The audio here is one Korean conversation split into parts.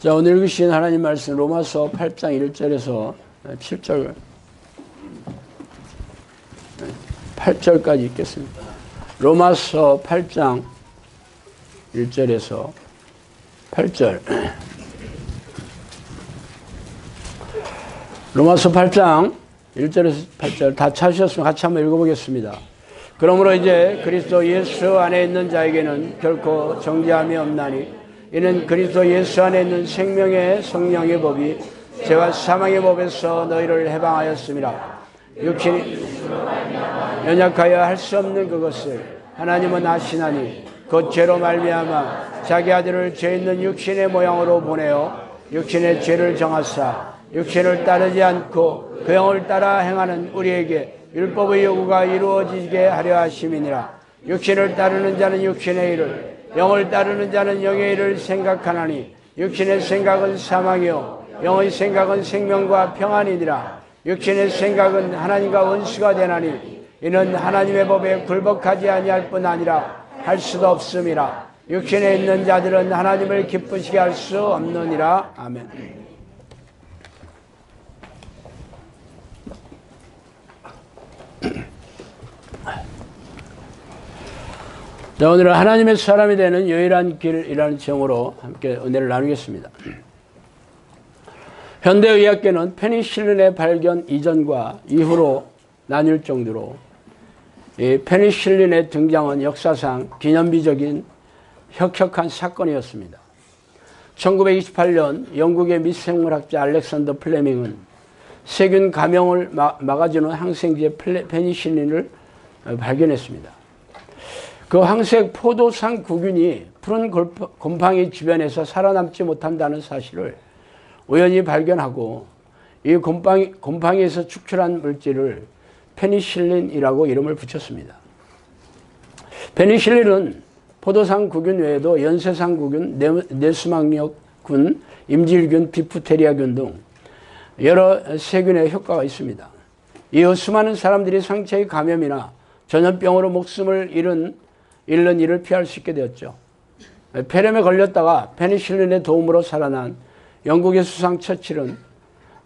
자, 오늘 읽으신 하나님 말씀 로마서 8장 1절에서 7절 8절까지 읽겠습니다. 로마서 8장 1절에서 8절. 로마서 8장 1절에서 8절 다 찾으셨으면 같이 한번 읽어보겠습니다. 그러므로 이제 그리스도 예수 안에 있는 자에게는 결코 정죄함이 없나니 이는 그리스도 예수 안에 있는 생명의 성령의 법이 죄와 사망의 법에서 너희를 해방하였습니다. 육신이 연약하여 할 수 없는 그것을 하나님은 하시나니 곧 죄로 말미암아 자기 아들을 죄 있는 육신의 모양으로 보내어 육신의 죄를 정하사 육신을 따르지 않고 그 영을 따라 행하는 우리에게 율법의 요구가 이루어지게 하려 하심이니라. 육신을 따르는 자는 육신의 일을, 영을 따르는 자는 영의 일을 생각하나니 육신의 생각은 사망이요 영의 생각은 생명과 평안이니라. 육신의 생각은 하나님과 원수가 되나니 이는 하나님의 법에 굴복하지 아니할 뿐 아니라 할 수도 없음이라. 육신에 있는 자들은 하나님을 기쁘시게 할 수 없느니라. 아멘. 자, 오늘은 하나님의 사람이 되는 유일한 길이라는 제목으로 함께 은혜를 나누겠습니다. 현대의학계는 페니실린의 발견 이전과 이후로 나뉠 정도로 이 페니실린의 등장은 역사상 기념비적인 혁혁한 사건이었습니다. 1928년 영국의 미생물학자 알렉산더 플레밍은 세균 감염을 막아주는 항생제 페니실린을 발견했습니다. 그 황색 포도상 구균이 푸른 곰팡이 주변에서 살아남지 못한다는 사실을 우연히 발견하고 이 곰팡이에서 축출한 물질을 페니실린이라고 이름을 붙였습니다. 페니실린은 포도상 구균 외에도 연쇄상 구균, 뇌수막염균, 임질균, 디프테리아균 등 여러 세균의 효과가 있습니다. 이후 수많은 사람들이 상처의 감염이나 전염병으로 목숨을 잃는 일을 피할 수 있게 되었죠. 폐렴에 걸렸다가 페니실린의 도움으로 살아난 영국의 수상 처칠은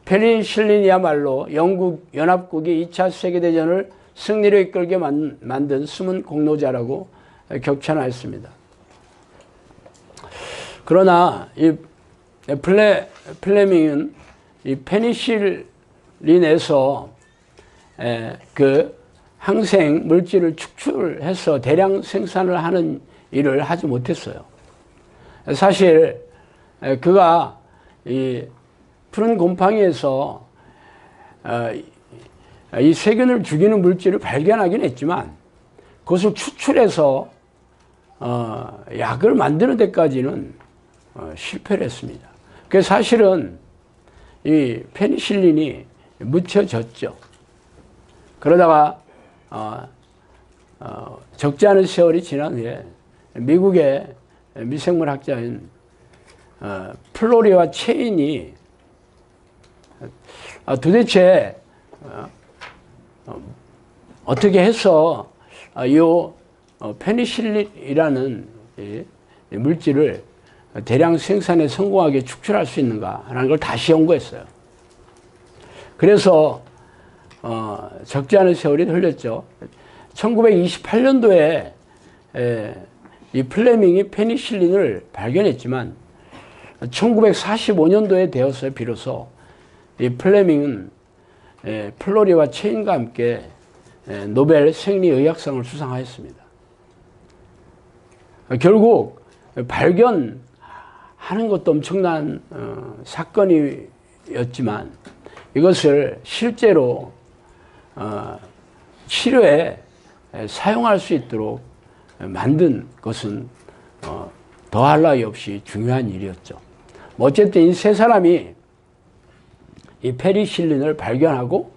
페니실린이야말로 영국 연합국이 2차 세계대전을 승리로 이끌게 만든 숨은 공로자라고 격찬하였습니다. 그러나 이 플레밍은 이 페니실린에서 그 항생 물질을 축출해서 대량 생산을 하는 일을 하지 못했어요. 사실 그가 이 푸른 곰팡이에서 이 세균을 죽이는 물질을 발견하긴 했지만 그것을 추출해서 약을 만드는 데까지는 실패를 했습니다. 그래서 사실은 이 페니실린이 묻혀졌죠. 그러다가 적지 않은 세월이 지난 후에 미국의 미생물학자인 플로리와 체인이 도대체 어떻게 해서 이 페니실린이라는 물질을 대량 생산에 성공하게 축출할 수 있는가 하는 걸 다시 연구했어요. 그래서 적지 않은 세월이 흘렸죠. 1928년도에 이 플레밍이 페니실린을 발견했지만 1945년도에 되어서 비로소 이 플레밍은 플로리와 체인과 함께 노벨 생리의학상을 수상하였습니다. 결국 발견하는 것도 엄청난 사건이었지만 이것을 실제로 치료에 사용할 수 있도록 만든 것은 더할 나위 없이 중요한 일이었죠. 어쨌든 이 세 사람이 이 페니실린을 발견하고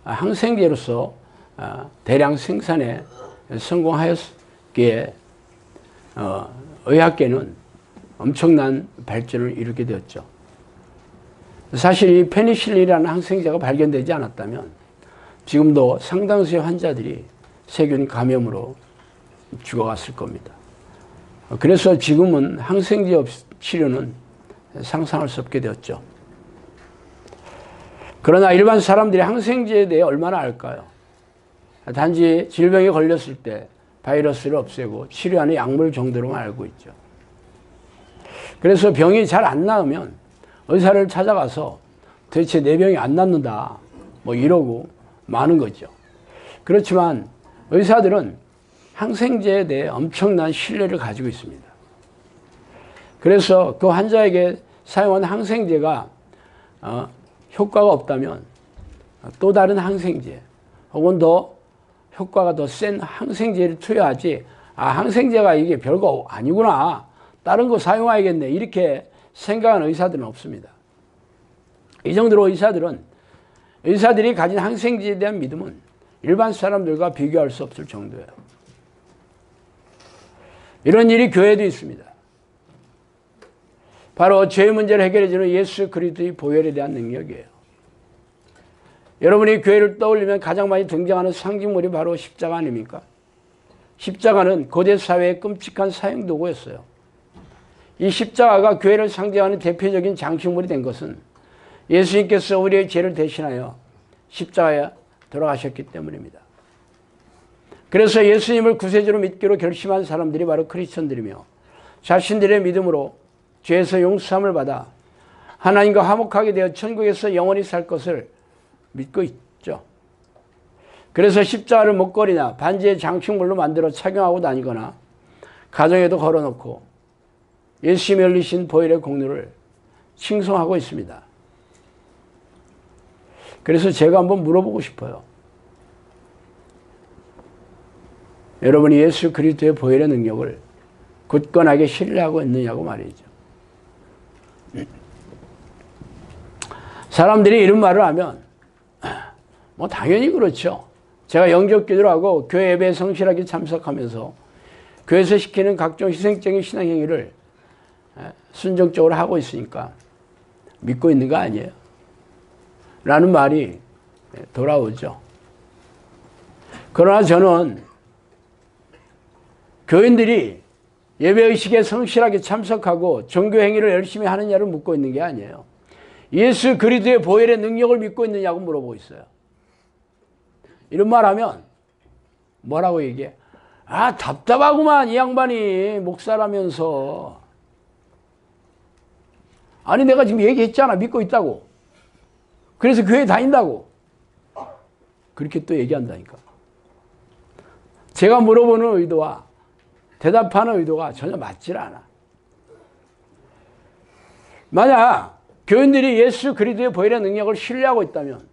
항생제로서 대량 생산에 성공하였기에 의학계는 엄청난 발전을 이루게 되었죠. 사실 이 페니실린이라는 항생제가 발견되지 않았다면 지금도 상당수의 환자들이 세균 감염으로 죽어갔을 겁니다. 그래서 지금은 항생제 치료는 상상할 수 없게 되었죠. 그러나 일반 사람들이 항생제에 대해 얼마나 알까요? 단지 질병에 걸렸을 때 바이러스를 없애고 치료하는 약물 정도로만 알고 있죠. 그래서 병이 잘 안 나으면 의사를 찾아가서 도대체 내 병이 안 낫는다 뭐 이러고 마는 거죠. 그렇지만 의사들은 항생제에 대해 엄청난 신뢰를 가지고 있습니다. 그래서 그 환자에게 사용한 항생제가 효과가 없다면 또 다른 항생제 혹은 더 효과가 더 센 항생제를 투여하지, 항생제가 이게 별거 아니구나, 다른 거 사용해야겠네, 이렇게 생각하는 의사들은 없습니다. 이 정도로 의사들이 가진 항생제에 대한 믿음은 일반 사람들과 비교할 수 없을 정도예요. 이런 일이 교회에도 있습니다. 바로 죄의 문제를 해결해주는 예수 그리스도의 보혈에 대한 능력이에요. 여러분이 교회를 떠올리면 가장 많이 등장하는 상징물이 바로 십자가 아닙니까? 십자가는 고대 사회의 끔찍한 사형 도구였어요. 이 십자가가 교회를 상징하는 대표적인 장식물이 된 것은 예수님께서 우리의 죄를 대신하여 십자가에 돌아가셨기 때문입니다. 그래서 예수님을 구세주로 믿기로 결심한 사람들이 바로 크리스천들이며, 자신들의 믿음으로 죄에서 용서함을 받아 하나님과 화목하게 되어 천국에서 영원히 살 것을 믿고 있죠. 그래서 십자가를 목걸이나 반지의 장식물로 만들어 착용하고 다니거나 가정에도 걸어놓고 예수님이 흘리신 보혈의 공로를 칭송하고 있습니다. 그래서 제가 한번 물어보고 싶어요. 여러분이 예수 그리스도의 보혈의 능력을 굳건하게 신뢰하고 있느냐고 말이죠. 사람들이 이런 말을 하면 뭐 당연히 그렇죠. 제가 영접 기도를 하고 교회 예배에 성실하게 참석하면서 교회에서 시키는 각종 희생적인 신앙 행위를 순종적으로 하고 있으니까 믿고 있는 거 아니에요? 라는 말이 돌아오죠. 그러나 저는 교인들이 예배의식에 성실하게 참석하고 종교 행위를 열심히 하느냐를 묻고 있는 게 아니에요. 예수 그리스도의 보혈의 능력을 믿고 있느냐고 물어보고 있어요. 이런 말 하면 뭐라고 얘기해? 답답하구만, 이 양반이 목사라면서. 아니, 내가 지금 얘기했잖아, 믿고 있다고. 그래서 교회 다닌다고. 그렇게 또 얘기한다니까. 제가 물어보는 의도와 대답하는 의도가 전혀 맞질 않아. 만약 교인들이 예수 그리스도의 보혈의 능력을 신뢰하고 있다면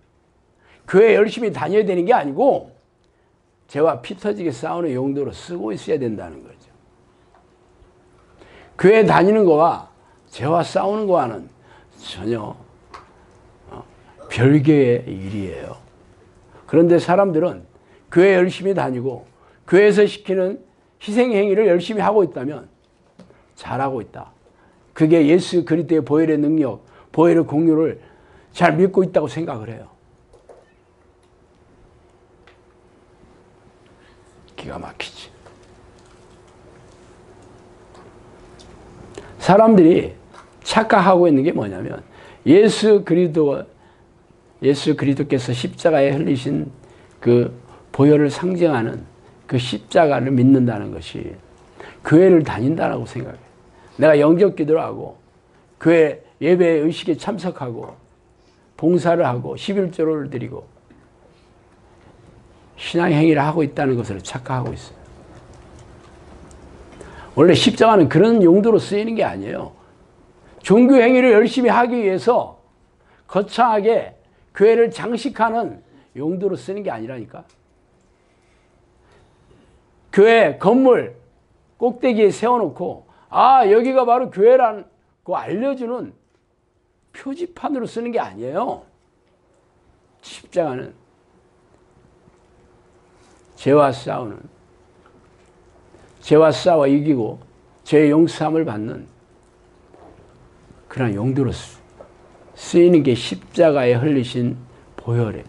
교회 열심히 다녀야 되는 게 아니고 죄와 피 터지게 싸우는 용도로 쓰고 있어야 된다는 거죠. 교회 다니는 거와 죄와 싸우는 거와는 전혀 별개의 일이에요. 그런데 사람들은 교회 열심히 다니고 교회에서 시키는 희생행위를 열심히 하고 있다면 잘하고 있다. 그게 예수 그리스도의 보혈의 능력, 보혈의 공유를 잘 믿고 있다고 생각을 해요. 기가 막히지. 사람들이 착각하고 있는 게 뭐냐면 예수 그리스도께서 십자가에 흘리신 그 보혈을 상징하는 그 십자가를 믿는다는 것이 교회를 다닌다라고 생각해. 내가 영접 기도를 하고 교회 예배 의식에 참석하고 봉사를 하고 11조를 드리고 신앙행위를 하고 있다는 것을 착각하고 있어요. 원래 십자가는 그런 용도로 쓰이는 게 아니에요. 종교행위를 열심히 하기 위해서 거창하게 교회를 장식하는 용도로 쓰는 게 아니라니까. 교회 건물 꼭대기에 세워놓고 여기가 바로 교회라고 알려주는 표지판으로 쓰는 게 아니에요. 십자가는 죄와 싸워 이기고 죄의 용서함을 받는 그런 용도로 쓰이는 게 십자가에 흘리신 보혈에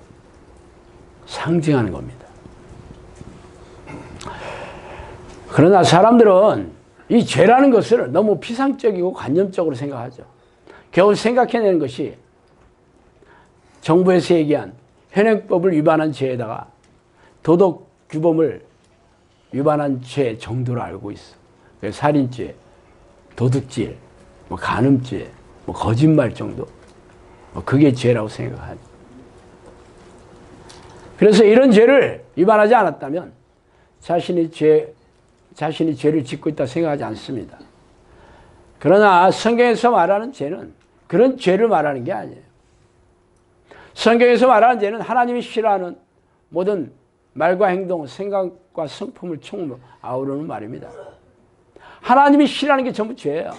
상징하는 겁니다. 그러나 사람들은 이 죄라는 것을 너무 피상적이고 관념적으로 생각하죠. 겨우 생각해내는 것이 정부에서 얘기한 현행법을 위반한 죄에다가 도덕 규범을 위반한 죄 정도로 알고 있어. 살인죄, 도둑질, 뭐 간음죄, 뭐 거짓말 정도. 그게 죄라고 생각하지. 그래서 이런 죄를 위반하지 않았다면 자신이 죄를 짓고 있다 생각하지 않습니다. 그러나 성경에서 말하는 죄는 그런 죄를 말하는 게 아니에요. 성경에서 말하는 죄는 하나님이 싫어하는 모든 말과 행동, 생각과 성품을 총으로 아우르는 말입니다. 하나님이 싫어하는 게 전부 죄예요.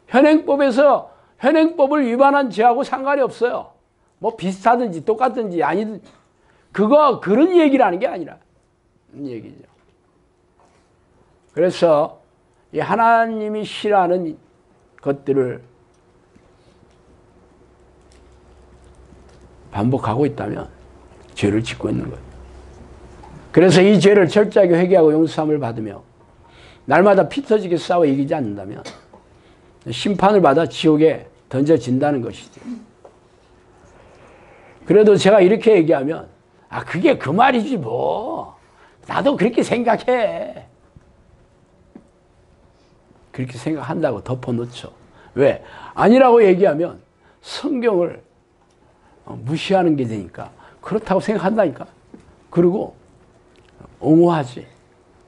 현행법을 위반한 죄하고 상관이 없어요. 뭐 비슷하든지 똑같든지 아니든지 그런 얘기를 하는 게 아니라 얘기죠. 그래서 이 하나님이 싫어하는 것들을 반복하고 있다면 죄를 짓고 있는 거예요. 그래서 이 죄를 철저하게 회개하고 용서함을 받으며 날마다 피 터지게 싸워 이기지 않는다면 심판을 받아 지옥에 던져진다는 것이죠. 그래도 제가 이렇게 얘기하면 그게 그 말이지 뭐. 나도 그렇게 생각해. 그렇게 생각한다고 덮어놓죠. 왜? 아니라고 얘기하면 성경을 무시하는 게 되니까 그렇다고 생각한다니까. 그리고 옹호하지.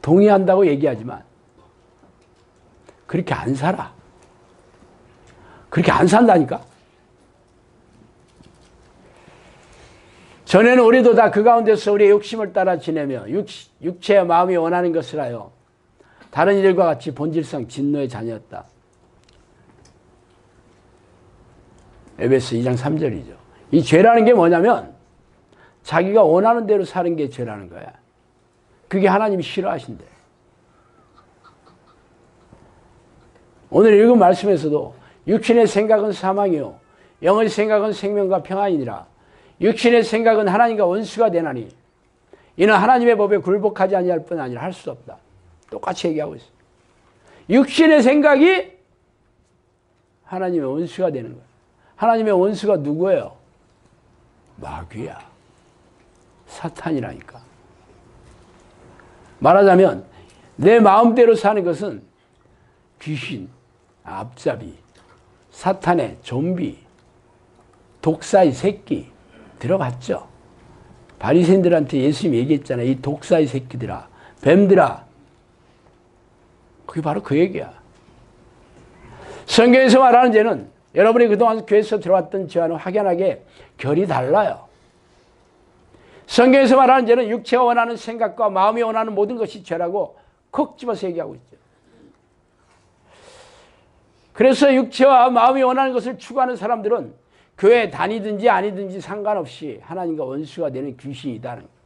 동의한다고 얘기하지만 그렇게 안 살아. 그렇게 안 산다니까. 전에는 우리도 다 그 가운데서 우리의 욕심을 따라 지내며 육체와 마음이 원하는 것을 하여 다른 이들과 같이 본질상 진노의 자녀였다. 에베소 2장 3절이죠. 이 죄라는 게 뭐냐면 자기가 원하는 대로 사는 게 죄라는 거야. 그게 하나님이 싫어하신대. 오늘 읽은 말씀에서도 육신의 생각은 사망이요 영의 생각은 생명과 평안이니라. 육신의 생각은 하나님과 원수가 되나니 이는 하나님의 법에 굴복하지 아니할 뿐 아니라 할 수 없다. 똑같이 얘기하고 있어요. 육신의 생각이 하나님의 원수가 되는 거예요. 하나님의 원수가 누구예요? 마귀야. 사탄이라니까. 말하자면 내 마음대로 사는 것은 귀신, 앞잡이, 사탄의 좀비, 독사의 새끼 들어봤죠? 바리새인들한테 예수님이 얘기했잖아요. 이 독사의 새끼들아, 뱀들아. 그게 바로 그 얘기야. 성경에서 말하는 죄는 여러분이 그동안 교회에서 들어왔던 죄와는 확연하게 결이 달라요. 성경에서 말하는 죄는 육체가 원하는 생각과 마음이 원하는 모든 것이 죄라고 콕 집어서 얘기하고 있죠. 그래서 육체와 마음이 원하는 것을 추구하는 사람들은 교회에 다니든지 아니든지 상관없이 하나님과 원수가 되는 귀신이다는 거예요.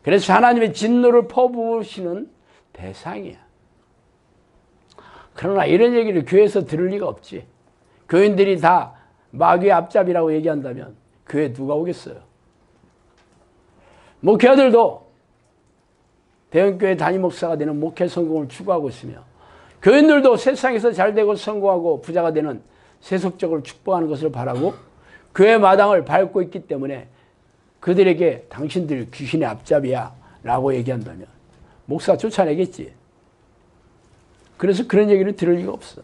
그래서 하나님의 진노를 퍼부으시는 대상이야. 그러나 이런 얘기를 교회에서 들을 리가 없지. 교인들이 다 마귀의 앞잡이라고 얘기한다면 교회에 누가 오겠어요? 목회자들도 대형교회 담임 목사가 되는 목회 성공을 추구하고 있으며 교인들도 세상에서 잘되고 성공하고 부자가 되는 세속적으로 축복하는 것을 바라고 교회 마당을 밟고 있기 때문에 그들에게 당신들 귀신의 앞잡이야 라고 얘기한다면 목사가 쫓아내겠지. 그래서 그런 얘기를 들을 리가 없어.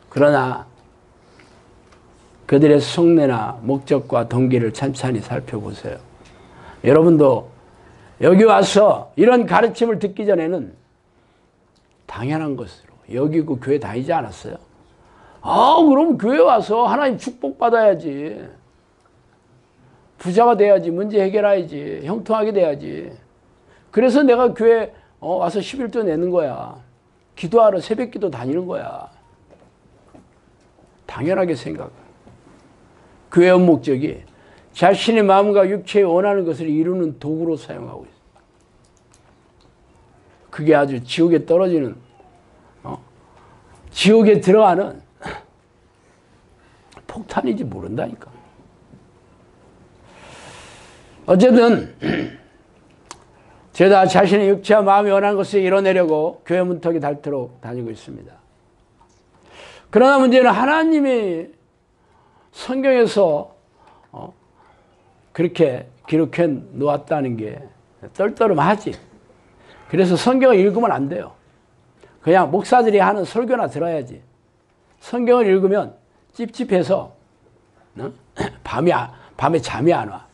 그러나 그들의 속내나 목적과 동기를 찬찬히 살펴보세요. 여러분도 여기 와서 이런 가르침을 듣기 전에는 당연한 것으로 여기고 교회 다니지 않았어요? 그럼 교회 와서 하나님 축복받아야지. 부자가 돼야지. 문제 해결해야지. 형통하게 돼야지. 그래서 내가 교회 와서 11조 내는 거야. 기도하러 새벽기도 다니는 거야. 당연하게 생각해. 교회의 목적이 자신의 마음과 육체에 원하는 것을 이루는 도구로 사용하고 있어. 그게 아주 지옥에 떨어지는, 지옥에 들어가는 폭탄인지 모른다니까. 어쨌든 제가 자신의 육체와 마음이 원하는 것을 이뤄내려고 교회 문턱이 닳도록 다니고 있습니다. 그러나 문제는 하나님이 성경에서 그렇게 기록해 놓았다는 게 떨떠름하지. 그래서 성경을 읽으면 안 돼요. 그냥 목사들이 하는 설교나 들어야지. 성경을 읽으면 찝찝해서 밤에 잠이 안 와.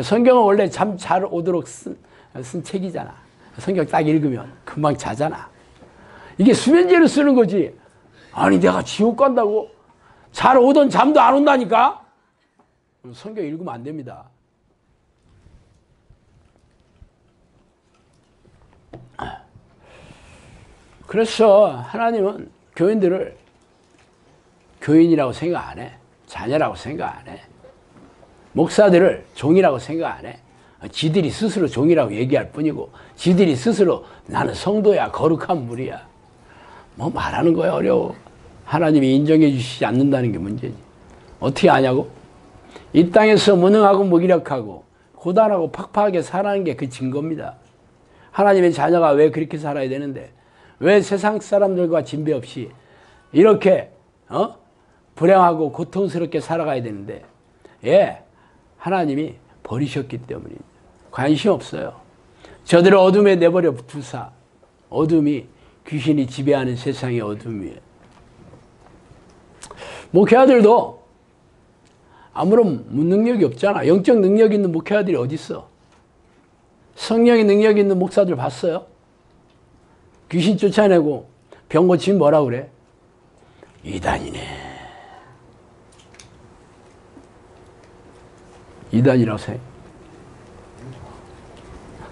성경은 원래 잠 잘 오도록 쓴 책이잖아. 성경 딱 읽으면 금방 자잖아. 이게 수면제를 쓰는 거지. 아니 내가 지옥 간다고 잘 오던 잠도 안 온다니까. 성경 읽으면 안 됩니다. 그래서 하나님은 교인들을 교인이라고 생각 안 해. 자녀라고 생각 안 해. 목사들을 종이라고 생각 안 해. 지들이 스스로 종이라고 얘기할 뿐이고 지들이 스스로 나는 성도야, 거룩한 무리야. 뭐 말하는 거야 어려워. 하나님이 인정해 주시지 않는다는 게 문제지. 어떻게 아냐고? 이 땅에서 무능하고 무기력하고 고단하고 팍팍하게 살아가는 게 그 증거입니다. 하나님의 자녀가 왜 그렇게 살아야 되는데, 왜 세상 사람들과 진배 없이 이렇게 불행하고 고통스럽게 살아가야 되는데, 예, 하나님이 버리셨기 때문입니다. 관심 없어요. 저들을 어둠에 내버려 두사, 어둠이 귀신이 지배하는 세상의 어둠이에요. 목회자들도 아무런 능력이 없잖아. 영적 능력 있는 목회자들이 어디 있어? 성령의 능력 있는 목사들 봤어요? 귀신 쫓아내고 병 고치면 뭐라 그래? 이단이네. 이단이라고 생각해.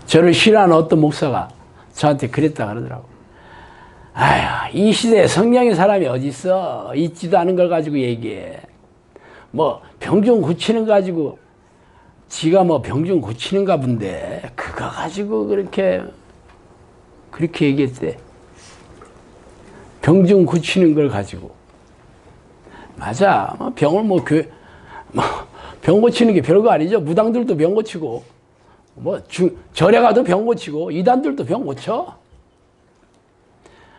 저를 싫어하는 어떤 목사가 저한테 그랬다 그러더라고. 아휴, 이 시대에 성령의 사람이 어디 있어? 있지도 않은 걸 가지고 얘기해. 뭐 병 좀 고치는 거 가지고 지가 뭐 병 좀 고치는가 본데 그거 가지고 그렇게 얘기했대. 병 좀 고치는 걸 가지고. 맞아. 병을 병 고치는 게 별거 아니죠. 무당들도 병 고치고, 절에 가도 병 고치고, 이단들도 병 고쳐.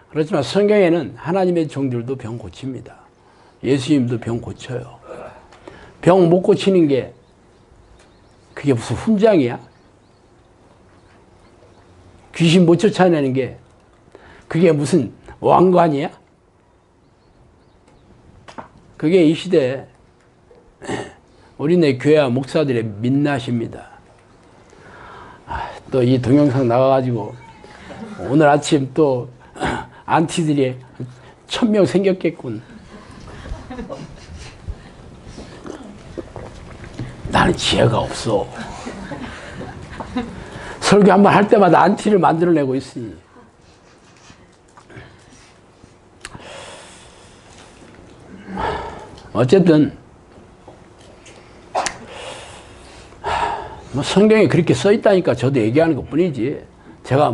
그렇지만 성경에는 하나님의 종들도 병 고칩니다. 예수님도 병 고쳐요. 병 못 고치는 게 그게 무슨 훈장이야? 귀신 못 쫓아내는 게 그게 무슨 왕관이야? 그게 이 시대에 우리네 교회와 목사들의 민낯입니다. 또 이 동영상 나가가지고 오늘 아침 또 안티들이 1000명 생겼겠군. 나는 지혜가 없어. 설교 한번 할 때마다 안티를 만들어내고 있으니. 어쨌든 성경에 그렇게 써 있다니까 저도 얘기하는 것 뿐이지. 제가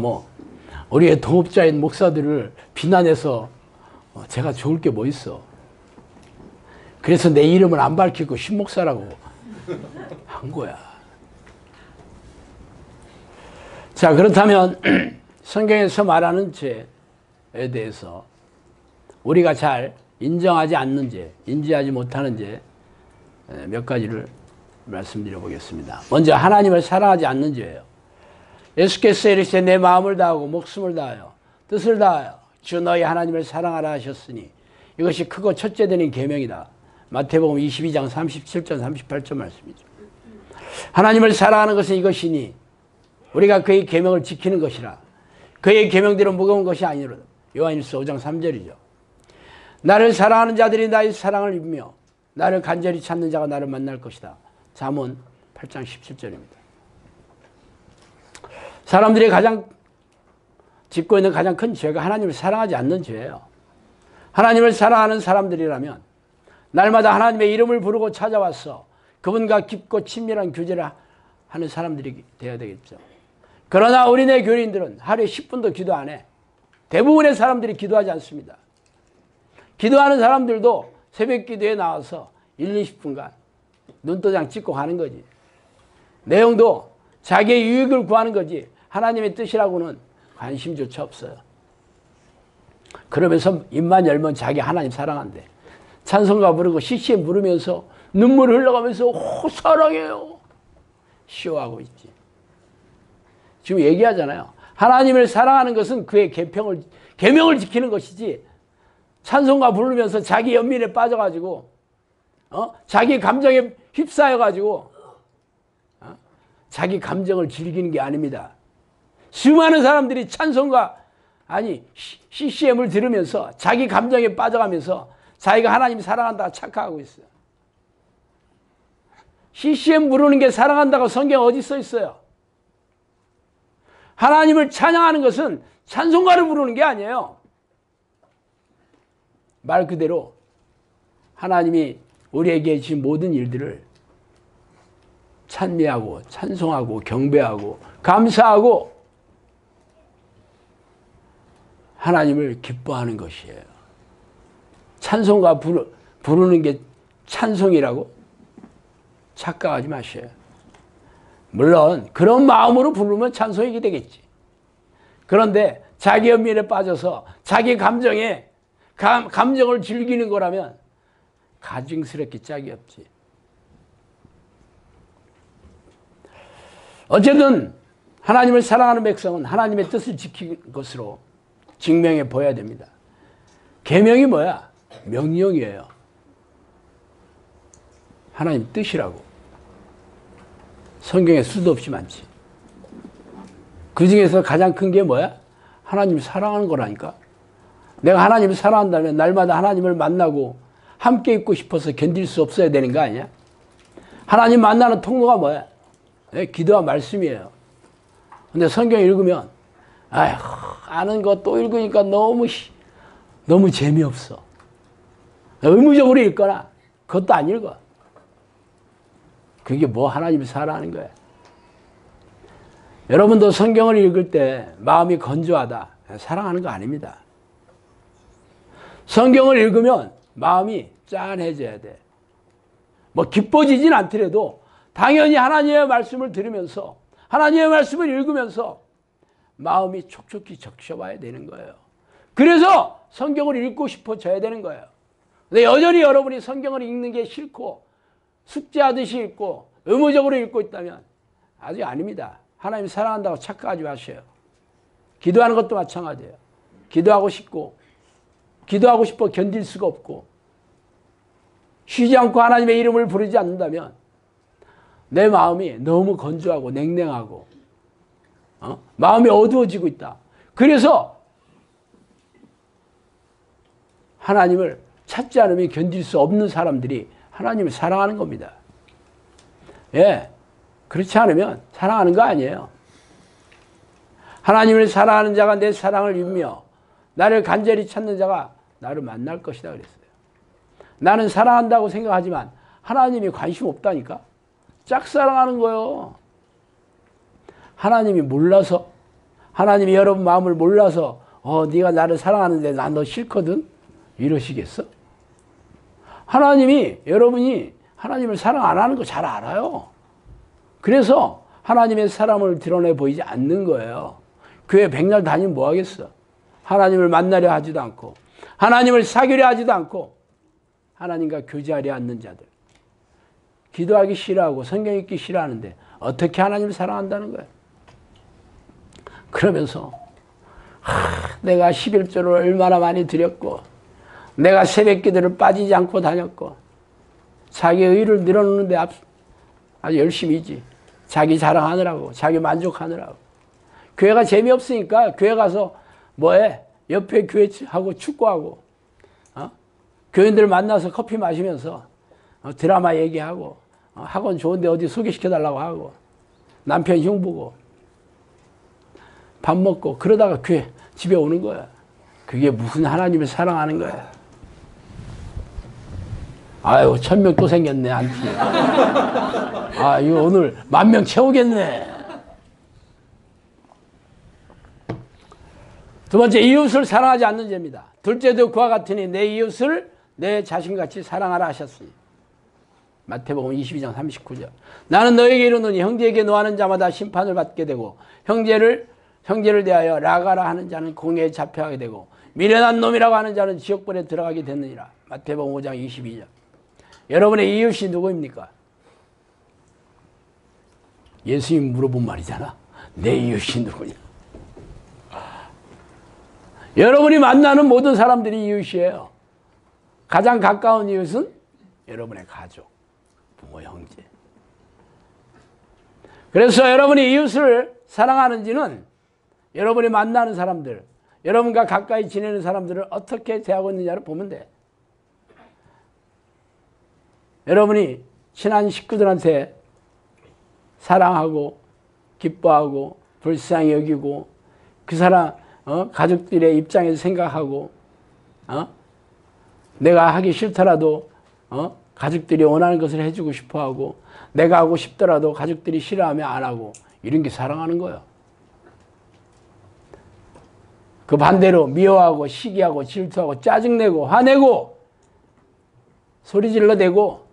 우리의 동업자인 목사들을 비난해서 제가 좋을 게 뭐 있어. 그래서 내 이름을 안 밝히고 신목사라고 한 거야. 자, 그렇다면 성경에서 말하는 죄에 대해서 우리가 잘 인정하지 않는 죄, 인지하지 못하는 죄 몇 가지를 말씀드려 보겠습니다. 먼저 하나님을 사랑하지 않는 죄예요. 예수께서 이르시되 내 마음을 다하고 목숨을 다하여 뜻을 다하여 주 너희 하나님을 사랑하라 하셨으니 이것이 크고 첫째 되는 계명이다. 마태복음 22장 37절 38절 말씀이죠. 하나님을 사랑하는 것은 이것이니 우리가 그의 계명을 지키는 것이라. 그의 계명대로 무거운 것이 아니로다. 요한일서 5장 3절이죠. 나를 사랑하는 자들이 나의 사랑을 입으며 나를 간절히 찾는 자가 나를 만날 것이다. 잠언 8장 17절입니다. 사람들이 가장 짓고 있는 가장 큰 죄가 하나님을 사랑하지 않는 죄예요. 하나님을 사랑하는 사람들이라면 날마다 하나님의 이름을 부르고 찾아와서 그분과 깊고 친밀한 교제를 하는 사람들이 되어야 되겠죠. 그러나 우리네 교인들은 하루에 10분도 기도 안 해. 대부분의 사람들이 기도하지 않습니다. 기도하는 사람들도 새벽 기도에 나와서 1, 20분간 눈도장 찍고 가는 거지. 내용도 자기의 유익을 구하는 거지 하나님의 뜻이라고는 관심조차 없어요. 그러면서 입만 열면 자기 하나님 사랑한대. 찬송가 부르고 CCM 부르면서 눈물 흘러가면서 오 사랑해요. 쇼하고 있지. 지금 얘기하잖아요. 하나님을 사랑하는 것은 그의 계명을 지키는 것이지, 찬송가 부르면서 자기 연민에 빠져가지고 자기 감정에 휩싸여가지고 자기 감정을 즐기는 게 아닙니다. 수많은 사람들이 찬송가 CCM을 들으면서 자기 감정에 빠져가면서 자기가 하나님 사랑한다고 착각하고 있어요. CCM 부르는 게 사랑한다고 성경에 어디 써 있어요? 하나님을 찬양하는 것은 찬송가를 부르는 게 아니에요. 말 그대로 하나님이 우리에게 주신 모든 일들을 찬미하고 찬송하고 경배하고 감사하고 하나님을 기뻐하는 것이에요. 찬송가 부르는 게 찬송이라고 착각하지 마셔요. 물론 그런 마음으로 부르면 찬송이 되겠지. 그런데 자기 연민에 빠져서 자기 감정을 즐기는 거라면 가증스럽게 짝이 없지. 어쨌든 하나님을 사랑하는 백성은 하나님의 뜻을 지키는 것으로 증명해 보여야 됩니다. 계명이 뭐야? 명령이에요. 하나님 뜻이라고. 성경에 수도 없이 많지. 그 중에서 가장 큰 게 뭐야? 하나님을 사랑하는 거라니까. 내가 하나님을 사랑한다면 날마다 하나님을 만나고 함께 있고 싶어서 견딜 수 없어야 되는 거 아니야? 하나님 만나는 통로가 뭐야? 기도와 말씀이에요. 근데 성경 읽으면 아는 거 또 읽으니까 너무 재미없어. 의무적으로 읽거나 그것도 안 읽어. 그게 뭐 하나님을 사랑하는 거야. 여러분도 성경을 읽을 때 마음이 건조하다, 사랑하는 거 아닙니다. 성경을 읽으면 마음이 짠해져야 돼. 뭐 기뻐지진 않더라도 당연히 하나님의 말씀을 들으면서 하나님의 말씀을 읽으면서 마음이 촉촉히 적셔봐야 되는 거예요. 그래서 성경을 읽고 싶어져야 되는 거예요. 근데 여전히 여러분이 성경을 읽는 게 싫고 숙제하듯이 읽고 의무적으로 읽고 있다면 아직 아닙니다. 하나님 사랑한다고 착각하지 마세요. 기도하는 것도 마찬가지예요. 기도하고 싶고 기도하고 싶어 견딜 수가 없고 쉬지 않고 하나님의 이름을 부르지 않는다면 내 마음이 너무 건조하고 냉랭하고 마음이 어두워지고 있다. 그래서 하나님을 찾지 않으면 견딜 수 없는 사람들이 하나님을 사랑하는 겁니다. 예, 그렇지 않으면 사랑하는 거 아니에요. 하나님을 사랑하는 자가 내 사랑을 입며 나를 간절히 찾는 자가 나를 만날 것이다 그랬어요. 나는 사랑한다고 생각하지만 하나님이 관심 없다니까. 짝사랑하는 거예요. 하나님이 몰라서, 하나님이 여러분 마음을 몰라서 네가 나를 사랑하는데 난 너 싫거든? 이러시겠어? 하나님이, 여러분이 하나님을 사랑 안 하는 거 잘 알아요. 그래서 하나님의 사랑을 드러내 보이지 않는 거예요. 교회 백날 다니면 뭐 하겠어? 하나님을 만나려 하지도 않고 하나님을 사귀려 하지도 않고 하나님과 교제하려 않는 자들, 기도하기 싫어하고 성경 읽기 싫어하는데 어떻게 하나님을 사랑한다는 거예요? 그러면서 내가 11조를 얼마나 많이 드렸고 내가 새벽기도를 빠지지 않고 다녔고 자기 의를 늘어놓는데 아주 열심히지. 자기 자랑하느라고, 자기 만족하느라고. 교회가 재미없으니까 교회 가서 뭐해? 옆에 교회하고 축구하고 교인들 만나서 커피 마시면서 드라마 얘기하고 학원 좋은데 어디 소개시켜달라고 하고 남편 흉보고 밥 먹고 그러다가 교회 집에 오는 거야. 그게 무슨 하나님을 사랑하는 거야. 아유 1000명 또 생겼네 안티. 아 이거 오늘 10,000명 채우겠네. 두 번째, 이웃을 사랑하지 않는 죄입니다. 둘째도 그와 같으니 내 이웃을 내 자신같이 사랑하라 하셨으니. 마태복음 22장 39절. 나는 너에게 이르노니 형제에게 노하는 자마다 심판을 받게 되고 형제를 대하여 라가라 하는 자는 공회에 잡혀가게 되고 미련한 놈이라고 하는 자는 지옥불에 들어가게 됐느니라. 마태복음 5장 22절. 여러분의 이웃이 누구입니까? 예수님 물어본 말이잖아. 내 이웃이 누구냐? 여러분이 만나는 모든 사람들이 이웃이에요. 가장 가까운 이웃은 여러분의 가족, 부모, 형제. 그래서 여러분이 이웃을 사랑하는지는 여러분이 만나는 사람들, 여러분과 가까이 지내는 사람들을 어떻게 대하고 있느냐를 보면 돼. 여러분이 친한 식구들한테 사랑하고 기뻐하고 불쌍히 여기고 그 사람 가족들의 입장에서 생각하고 내가 하기 싫더라도 가족들이 원하는 것을 해주고 싶어하고 내가 하고 싶더라도 가족들이 싫어하면 안 하고 이런 게 사랑하는 거예요. 그 반대로 미워하고 시기하고 질투하고 짜증내고 화내고 소리질러대고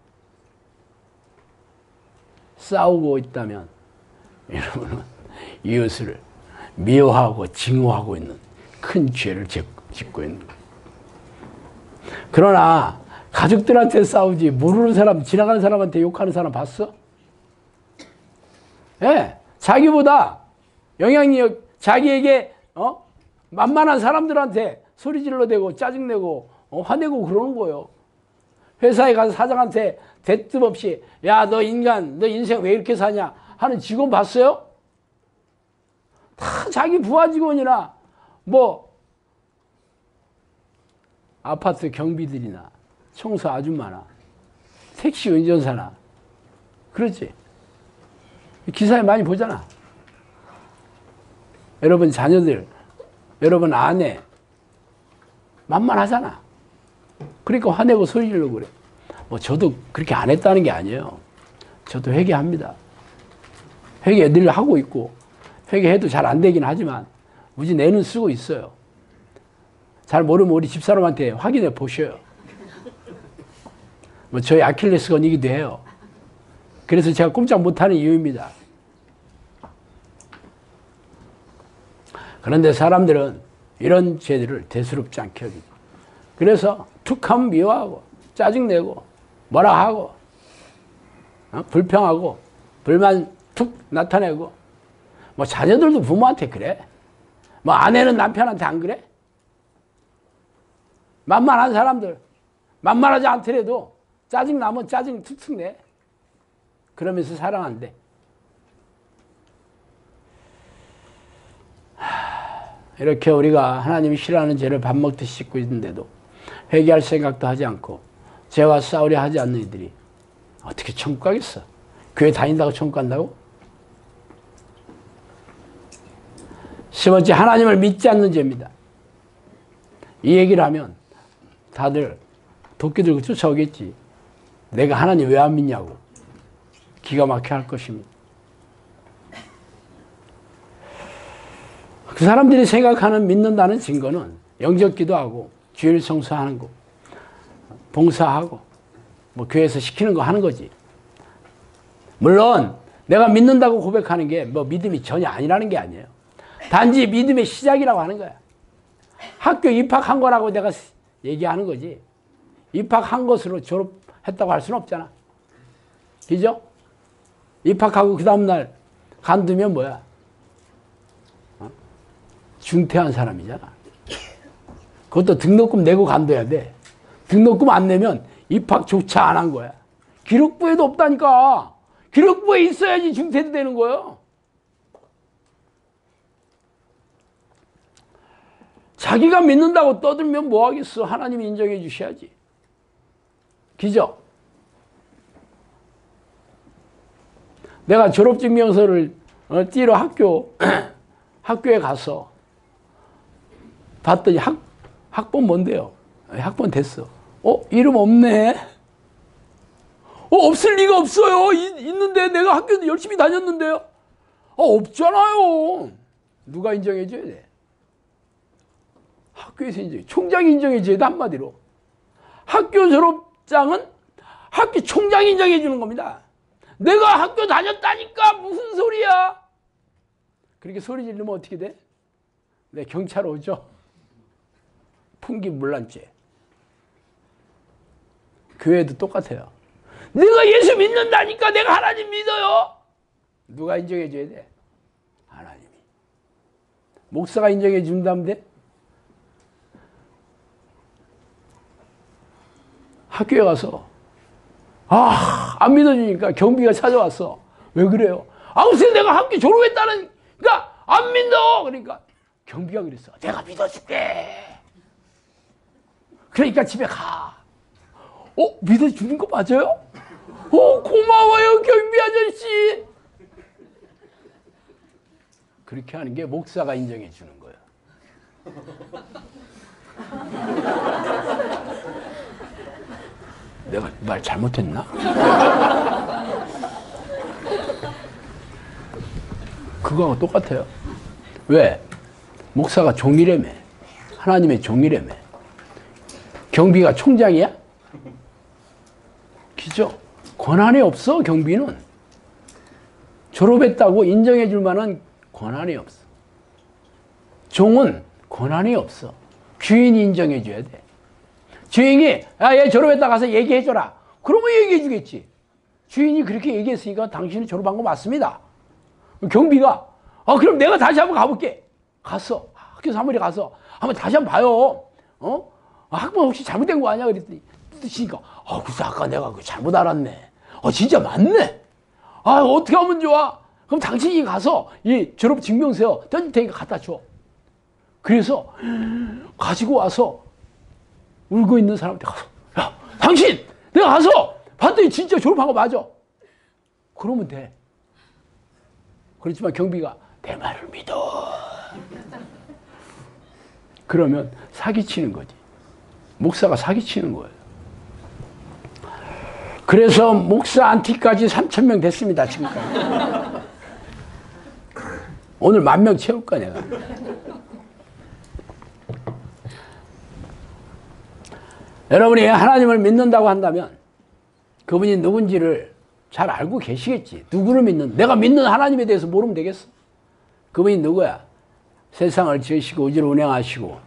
싸우고 있다면 여러분은 이웃을 미워하고 증오하고 있는 큰 죄를 짓고 있는 거예요. 그러나 가족들한테 싸우지 모르는 사람, 지나가는 사람한테 욕하는 사람 봤어? 예, 자기보다 영향력, 자기에게 만만한 사람들한테 소리질러대고 짜증내고 화내고 그러는 거예요. 회사에 가서 사장한테 대뜸 없이 야, 너 인간, 너 인생 왜 이렇게 사냐 하는 직원 봤어요? 다 자기 부하 직원이나 뭐 아파트 경비들이나 청소 아줌마나 택시 운전사나 그렇지. 기사에 많이 보잖아. 여러분 자녀들, 여러분 아내 만만하잖아. 그러니까 화내고 소리 지르고 그래. 뭐 저도 그렇게 안 했다는 게 아니에요. 저도 회개합니다. 회개 늘 하고 있고 회개해도 잘 안 되긴 하지만 무지 내는 쓰고 있어요. 잘 모르면 우리 집사람한테 확인해 보셔요. 뭐 저희 아킬레스건이기도 해요. 그래서 제가 꼼짝 못하는 이유입니다. 그런데 사람들은 이런 죄들을 대수롭지 않게 여기죠. 그래서 툭 하면 미워하고 짜증내고 뭐라 하고 불평하고 불만 툭 나타내고 뭐 자녀들도 부모한테 그래. 뭐 아내는 남편한테 안 그래? 만만한 사람들 만만하지 않더라도 짜증나면 짜증 툭툭 내. 그러면서 사랑한대. 이렇게 우리가 하나님이 싫어하는 죄를 밥 먹듯이 씻고 있는데도 회개할 생각도 하지 않고 죄와 싸우려 하지 않는 이들이 어떻게 천국 가겠어? 교회 다닌다고 천국 간다고? 10번째, 하나님을 믿지 않는 죄입니다. 이 얘기를 하면 다들 도끼 들고 쫓아오겠지. 내가 하나님 왜 안 믿냐고 기가 막혀 할 것입니다. 그 사람들이 생각하는 믿는다는 증거는 영적 기도하고 주일 성수하는 거, 봉사하고 뭐 교회에서 시키는 거 하는 거지. 물론 내가 믿는다고 고백하는 게 뭐 믿음이 전혀 아니라는 게 아니에요. 단지 믿음의 시작이라고 하는 거야. 학교 입학한 거라고 내가 얘기하는 거지. 입학한 것으로 졸업했다고 할 수는 없잖아. 그죠? 입학하고 그 다음날 간두면 뭐야? 중퇴한 사람이잖아. 그것도 등록금 내고 간둬야 돼. 등록금 안 내면 입학조차 안 한 거야. 기록부에도 없다니까. 기록부에 있어야지 중퇴도 되는 거예요. 자기가 믿는다고 떠들면 뭐 하겠어. 하나님이 인정해 주셔야지. 그죠? 내가 졸업증명서를 띠러 학교에 가서 봤더니 학번 뭔데요? 학번 됐어. 이름 없네. 없을 리가 없어요. 있는데 내가 학교 열심히 다녔는데요. 없잖아요. 누가 인정해 줘야 돼? 학교에서 인정해. 총장이 인정해 줘야 돼. 한마디로. 학교 졸업장은 학교 총장이 인정해 주는 겁니다. 내가 학교 다녔다니까 무슨 소리야. 그렇게 소리 지르면 어떻게 돼? 네, 경찰 오죠. 풍기문란죄. 교회도 똑같아요. 내가 예수 믿는다니까 내가 하나님 믿어요. 누가 인정해 줘야 돼? 하나님이. 목사가 인정해 준다면 돼? 학교에 가서 안 믿어주니까 경비가 찾아왔어. 왜 그래요? 글쎄 내가 학교 졸업했다는 그러니까 안 믿어. 그러니까 경비가 그랬어. 내가 믿어줄게. 그러니까 집에 가. 믿어주는 거 맞아요? 고마워요 경비 아저씨. 그렇게 하는 게 목사가 인정해 주는 거예요. 내가 말 잘못했나? 그거하고 똑같아요. 왜? 목사가 종이라며. 하나님의 종이라며. 경비가 총장이야? 그죠? 권한이 없어 경비는. 졸업했다고 인정해 줄 만한 권한이 없어. 종은 권한이 없어. 주인이 인정해 줘야 돼. 주인이 얘 졸업했다 가서 얘기해 줘라. 그러면 얘기해 주겠지. 주인이 그렇게 얘기했으니까 당신이 졸업한 거 맞습니다. 경비가 그럼 내가 다시 한번 가볼게. 갔어. 학교 사무실에 가서 한번 다시 한번 봐요. 학번 혹시 잘못된 거 아니야? 그랬더니 뜻이니까 글쎄 아까 내가 잘못 알았네. 진짜 맞네. 어떻게 하면 좋아? 그럼 당신이 가서 이 졸업 증명서 던질 테니까 갖다 줘. 그래서 가지고 와서 울고 있는 사람한테 가서 야 당신 내가 가서 봤더니 진짜 졸업한 거 맞아. 그러면 돼. 그렇지만 경비가 내 말을 믿어. 그러면 사기치는 거지. 목사가 사기치는 거예요. 그래서 목사 안티까지 3,000명 됐습니다. 지금까지. 오늘 10,000명 채울 거야 내가. 여러분이 하나님을 믿는다고 한다면 그분이 누군지를 잘 알고 계시겠지. 누구를 믿는, 내가 믿는 하나님에 대해서 모르면 되겠어? 그분이 누구야? 세상을 지으시고 우주를 운행하시고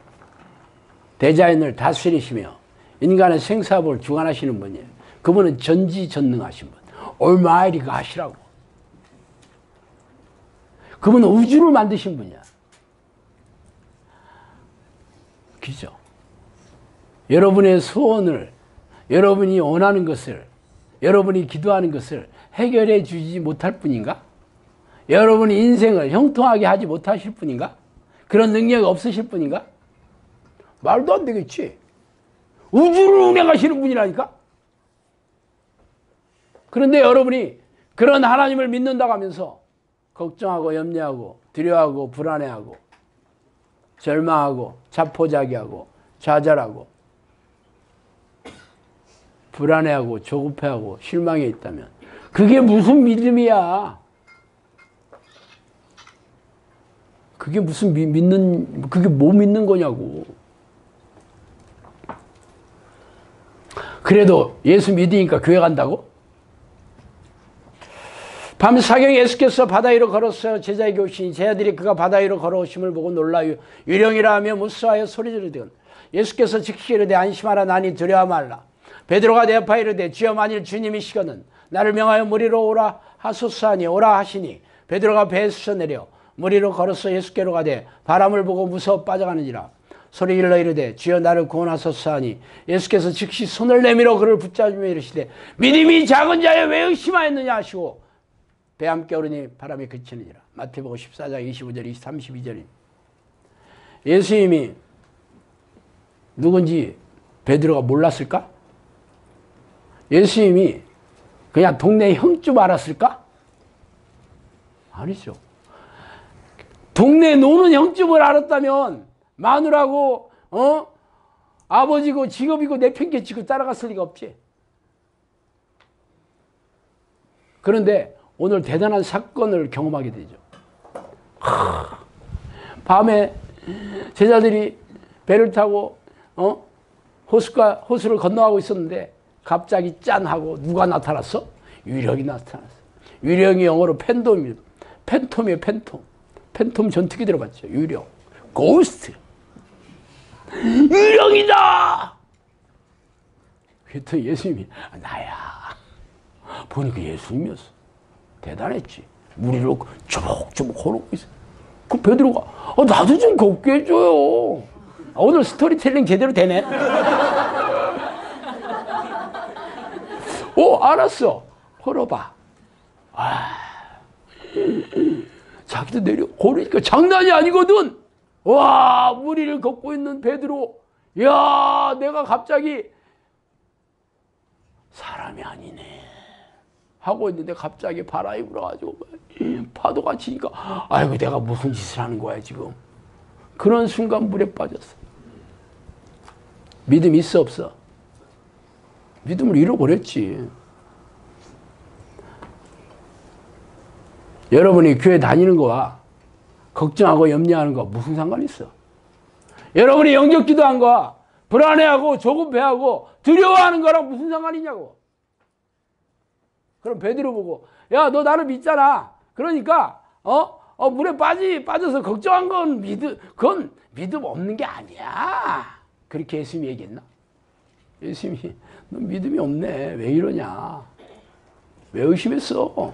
대자연을 다스리시며 인간의 생사복을 주관하시는 분이에요. 그분은 전지전능하신 분. 올마이리 가시라고. 그분은 우주를 만드신 분이야. 그죠? 여러분의 소원을, 여러분이 원하는 것을, 여러분이 기도하는 것을 해결해 주지 못할 뿐인가? 여러분이 인생을 형통하게 하지 못하실 뿐인가? 그런 능력이 없으실 뿐인가? 말도 안 되겠지. 우주를 운행하시는 분이라니까? 그런데 여러분이 그런 하나님을 믿는다고 하면서 걱정하고 염려하고 두려워하고 불안해하고 절망하고 자포자기하고 좌절하고 불안해하고 조급해하고 실망해 있다면 그게 무슨 믿음이야? 그게 무슨 그게 뭐 믿는 거냐고. 그래도 예수 믿으니까 교회 간다고? 밤 사경에 예수께서 바다 위로 걸었어요. 제자에게 오시니 제자들이 그가 바다 위로 걸어오심을 보고 놀라요. 유령이라 하며 무수하여 소리지르되 예수께서 즉시 이르되 안심하라 나니 두려워 말라. 베드로가 대답하여 이르되 주여 만일 주님이시거든 나를 명하여 무리로 오라 하소서 하니 오라 하시니 베드로가 배에서 내려 무리로 걸어서 예수께로 가되 바람을 보고 무서워 빠져가는지라 소리질러 이르되 주여 나를 구원하소서 하니 예수께서 즉시 손을 내밀어 그를 붙잡으며 이르시되 믿음이 작은 자여 왜 의심하였느냐 하시고 배 함께 오르니 바람이 그치느니라. 마태복음 14장 25절 32절입니다. 예수님이 누군지 베드로가 몰랐을까? 예수님이 그냥 동네 형쯤 알았을까? 아니죠. 동네 노는 형쯤을 알았다면 마누라고 아버지고 직업이고 내팽개치고 따라갔을 리가 없지. 그런데 오늘 대단한 사건을 경험하게 되죠. 밤에 제자들이 배를 타고 호수를 건너가고 있었는데 갑자기 짠 하고 누가 나타났어? 유령이 나타났어. 유령이 영어로 팬톰이에요. 팬톰이에요. 팬톰 전투기 들어봤죠. 유령. 고스트. 유령이다! 그랬더니 예수님이 나야. 보니까 예수님이었어. 대단했지. 무리를 조목조목 걸어오고 있어. 그 베드로가 나도 좀 걷게 해줘요. 오늘 스토리텔링 제대로 되네. 알았어. 걸어봐. 자기도 내려 걸으니까 장난이 아니거든. 와, 무리를 걷고 있는 베드로. 야, 내가 갑자기 사람이 아니네 하고 있는데 갑자기 바람이 불어가지고 파도가 치니까 아이고 내가 무슨 짓을 하는 거야 지금. 그런 순간 물에 빠졌어. 믿음 있어 없어? 믿음을 잃어버렸지. 여러분이 교회 다니는 거와 걱정하고 염려하는 거 무슨 상관이 있어? 여러분이 영적 기도한 거와 불안해하고 조급해하고 두려워하는 거랑 무슨 상관이냐고. 그럼 베드로 보고 야, 너 나를 믿잖아. 그러니까 물에 빠져서 걱정한 건 그건 믿음 없는 게 아니야. 그렇게 예수님이 얘기했나? 예수님이 너 믿음이 없네. 왜 이러냐? 왜 의심했어?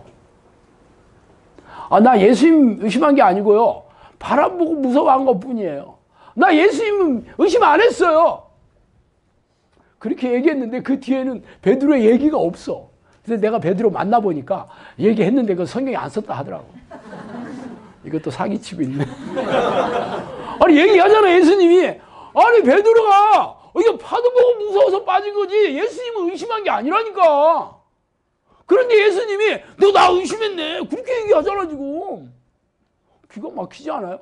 나 예수님 의심한 게 아니고요. 바람 보고 무서워한 것 뿐이에요. 나 예수님 의심 안 했어요. 그렇게 얘기했는데 그 뒤에는 베드로의 얘기가 없어. 그래서 내가 베드로 만나보니까 얘기했는데 그 성경에 안 썼다 하더라고. 이것도 사기치고 있네. 아니 얘기하잖아 예수님이. 아니 베드로가 이거 파도 보고 무서워서 빠진 거지 예수님을 의심한 게 아니라니까. 그런데 예수님이 너 나 의심했네 그렇게 얘기하잖아 지금. 기가 막히지 않아요?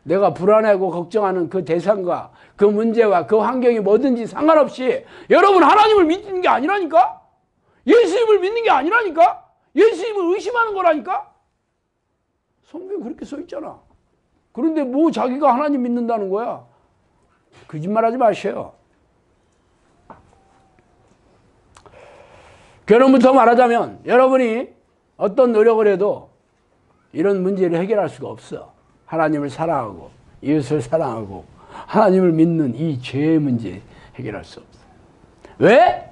내가 불안해하고 걱정하는 그 대상과 그 문제와 그 환경이 뭐든지 상관없이 여러분 하나님을 믿는 게 아니라니까? 예수님을 믿는 게 아니라니까? 예수님을 의심하는 거라니까? 성경에 그렇게 써 있잖아. 그런데 뭐 자기가 하나님 믿는다는 거야? 거짓말하지 마세요. 결론부터 말하자면 여러분이 어떤 노력을 해도 이런 문제를 해결할 수가 없어. 하나님을 사랑하고 이웃을 사랑하고 하나님을 믿는 이 죄의 문제 해결할 수 없어. 왜?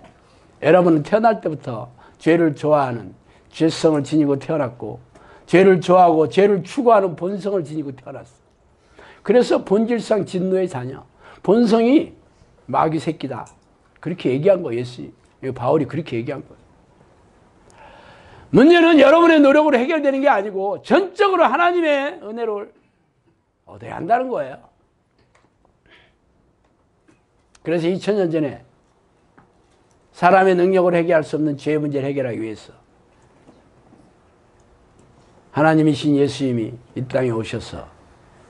여러분은 태어날 때부터 죄를 좋아하는 죄성을 지니고 태어났고 죄를 좋아하고 죄를 추구하는 본성을 지니고 태어났어. 그래서 본질상 진노의 자녀, 본성이 마귀 새끼다. 그렇게 얘기한 거예요. 예수님. 바울이 그렇게 얘기한 거예요. 문제는 여러분의 노력으로 해결되는 게 아니고 전적으로 하나님의 은혜를 얻어야 한다는 거예요. 그래서 2000년 전에 사람의 능력으로 해결할 수 없는 죄의 문제를 해결하기 위해서 하나님이신 예수님이 이 땅에 오셔서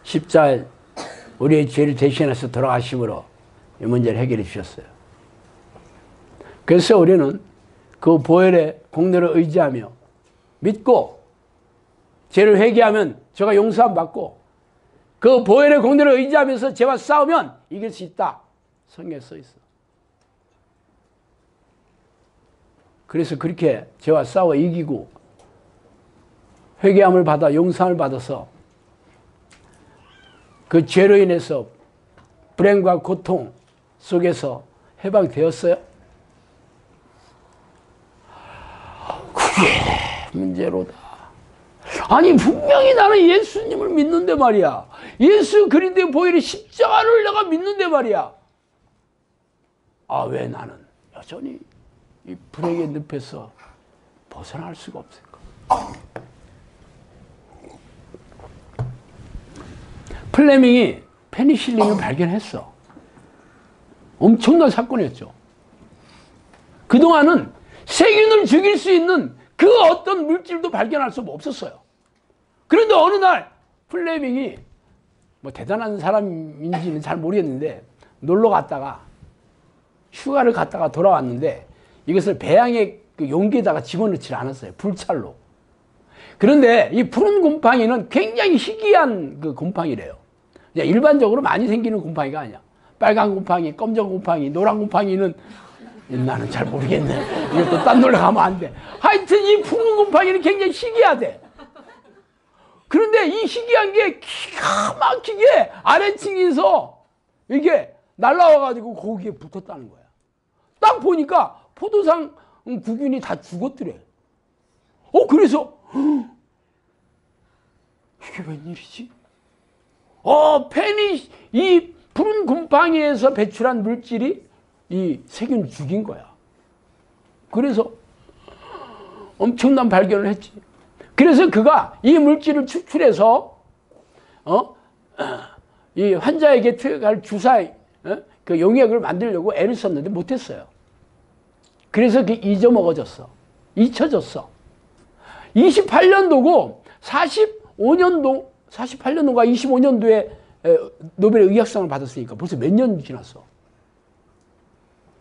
십자가에 우리의 죄를 대신해서 돌아가심으로 이 문제를 해결해 주셨어요. 그래서 우리는 그 보혈의 공로를 의지하며 믿고 죄를 회개하면 죄가 용서함 받고 그 보혈의 공로를 의지하면서 죄와 싸우면 이길 수 있다. 성경에 써 있어. 그래서 그렇게 죄와 싸워 이기고 회개함을 받아 용서함을 받아서 그 죄로 인해서 불행과 고통 속에서 해방되었어요? 그게 문제로다. 아니 분명히 나는 예수님을 믿는데 말이야. 예수 그리스도의 보혈의 십자가를 내가 믿는데 말이야. 왜 나는 여전히 이 불행의 늪에서 벗어날 수가 없을까? 플레밍이 페니실린을 발견했어. 엄청난 사건이었죠. 그동안은 세균을 죽일 수 있는 그 어떤 물질도 발견할 수 없었어요. 그런데 어느 날 플레밍이 뭐 대단한 사람인지는 잘 모르겠는데 놀러 갔다가 휴가를 갔다가 돌아왔는데 이것을 배양의 그 용기에다가 집어넣지 않았어요. 불찰로. 그런데 이 푸른 곰팡이는 굉장히 희귀한 그 곰팡이래요. 일반적으로 많이 생기는 곰팡이가 아니야. 빨간 곰팡이, 검정 곰팡이, 노란 곰팡이는 나는 잘 모르겠네. 이것도 딴 놀러 가면 안 돼. 하여튼 이 푸른 곰팡이는 굉장히 희귀하대. 그런데 이 희귀한 게 기가 막히게 아래층에서 이게 날라와가지고 거기에 붙었다는 거야. 딱 보니까 포도상 구균이 다 죽었더래. 그래서 이게 웬일이지? 펜이 이 푸른 곰팡이에서 배출한 물질이 이 세균을 죽인 거야. 그래서 엄청난 발견을 했지. 그래서 그가 이 물질을 추출해서 이 환자에게 투여할 주사의 그 용액을 만들려고 애를 썼는데 못했어요. 그래서 그 잊어먹어졌어. 잊혀졌어. 28년도고 48년도가 25년도에 노벨 의학상을 받았으니까 벌써 몇 년 지났어.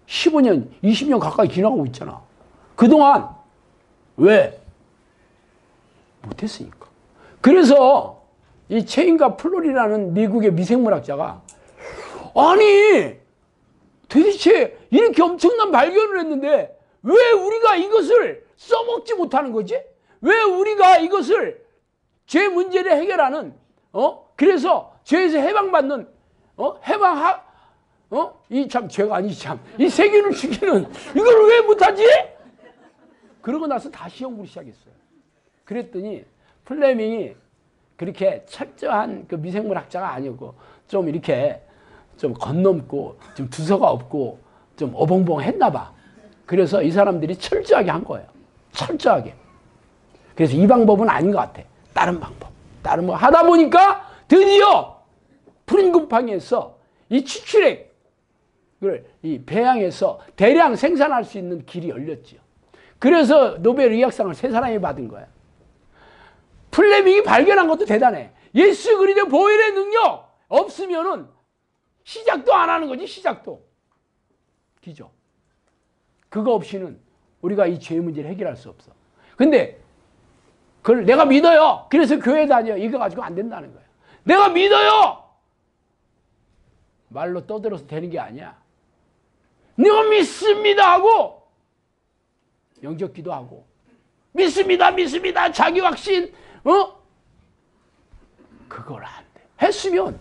15년, 20년 가까이 지나가고 있잖아. 그동안 왜? 못했으니까. 그래서 이 체인과 플로리라는 미국의 미생물학자가 아니 도대체 이렇게 엄청난 발견을 했는데 왜 우리가 이것을 써먹지 못하는 거지? 왜 우리가 이것을 죄 문제를 해결하는 그래서 죄에서 해방받는 이 참 죄가 아니지 참 이 세균을 죽이는 이걸 왜 못하지? 그러고 나서 다시 연구를 시작했어요. 그랬더니 플레밍이 그렇게 철저한 그 미생물학자가 아니고 좀 이렇게 좀 건넘고 좀 두서가 없고 좀 어벙벙했나 봐. 그래서 이 사람들이 철저하게 한 거예요. 철저하게. 그래서 이 방법은 아닌 것 같아. 다른 방법. 다른 거 하다 보니까 드디어 푸른 곰팡이에서 이 추출액을 이 배양해서 대량 생산할 수 있는 길이 열렸지요. 그래서 노벨 의학상을 3사람이 받은 거야. 플레밍이 발견한 것도 대단해. 예수 그리스도 보혈의 능력 없으면은 시작도 안 하는 거지. 시작도. 기죠. 그거 없이는 우리가 이 죄 문제를 해결할 수 없어. 근데 그걸 내가 믿어요. 그래서 교회 다녀. 이거 가지고 안 된다는 거야. 내가 믿어요. 말로 떠들어서 되는 게 아니야. 내가 믿습니다 하고 영적 기도하고 믿습니다 믿습니다 자기 확신 그걸 안 돼. 했으면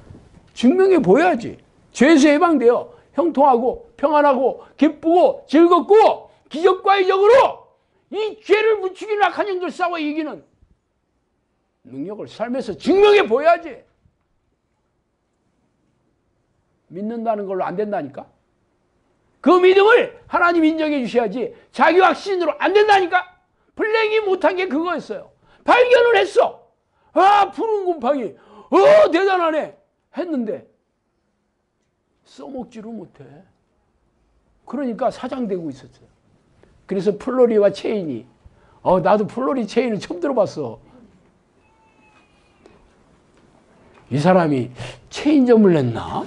증명해 보여야지. 죄에서 해방돼요. 형통하고 평안하고 기쁘고 즐겁고 기적과의 적으로 이 죄를 부추기는 악한 영들 싸워 이기는 능력을 삶에서 증명해 보여야지. 믿는다는 걸로 안 된다니까. 그 믿음을 하나님 인정해 주셔야지. 자기 확신으로 안 된다니까. 플랭이 못한 게 그거였어요. 발견을 했어. 푸른 곰팡이 대단하네 했는데 써먹지를 못해. 그러니까 사장되고 있었어요. 그래서 플로리와 체인이 나도 플로리 체인을 처음 들어봤어. 이 사람이 체인점을 냈나?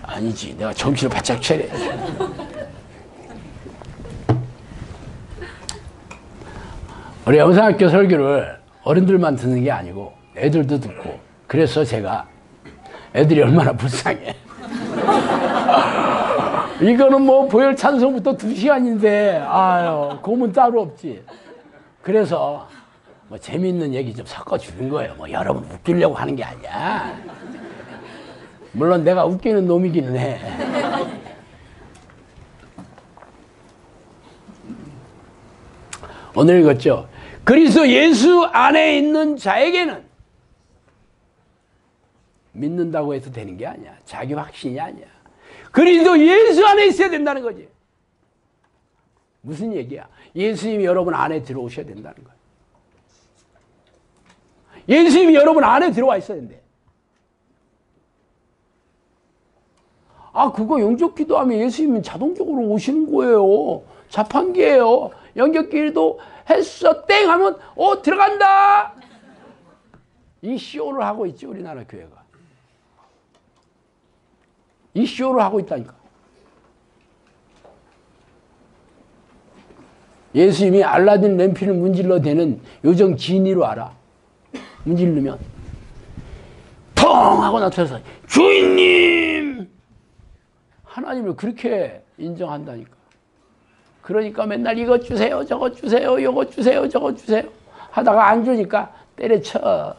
아니지. 내가 정신을 바짝 차려야지. 우리 영상학교 설교를 어른들만 듣는 게 아니고 애들도 듣고 그래서 제가 애들이 얼마나 불쌍해. 이거는 뭐 보혈 찬송부터 2시간인데 고문 따로 없지. 그래서 뭐 재미있는 얘기 좀 섞어주는 거예요. 뭐 여러분 웃기려고 하는 게 아니야. 물론 내가 웃기는 놈이기는 해. 오늘 읽었죠. 그리스도 예수 안에 있는 자에게는 믿는다고 해서 되는 게 아니야. 자기 확신이 아니야. 그리스도 예수 안에 있어야 된다는 거지. 무슨 얘기야? 예수님이 여러분 안에 들어오셔야 된다는 거야. 예수님이 여러분 안에 들어와 있어야 된대. 그거 영적 기도하면 예수님은 자동적으로 오시는 거예요. 자판기예요. 영적 기도 했어 땡 하면 들어간다. 이 쇼를 하고 있지 우리나라 교회가. 이 쇼를 하고 있다니까. 예수님이 알라딘 램피를 문질러 대는 요정 지니로 알아. 문지르면 펑 하고 나타나서 주인님 하나님을 그렇게 인정한다니까. 그러니까 맨날 이것 주세요 저것 주세요 요것 주세요 저것 주세요 하다가 안 주니까 때려쳐.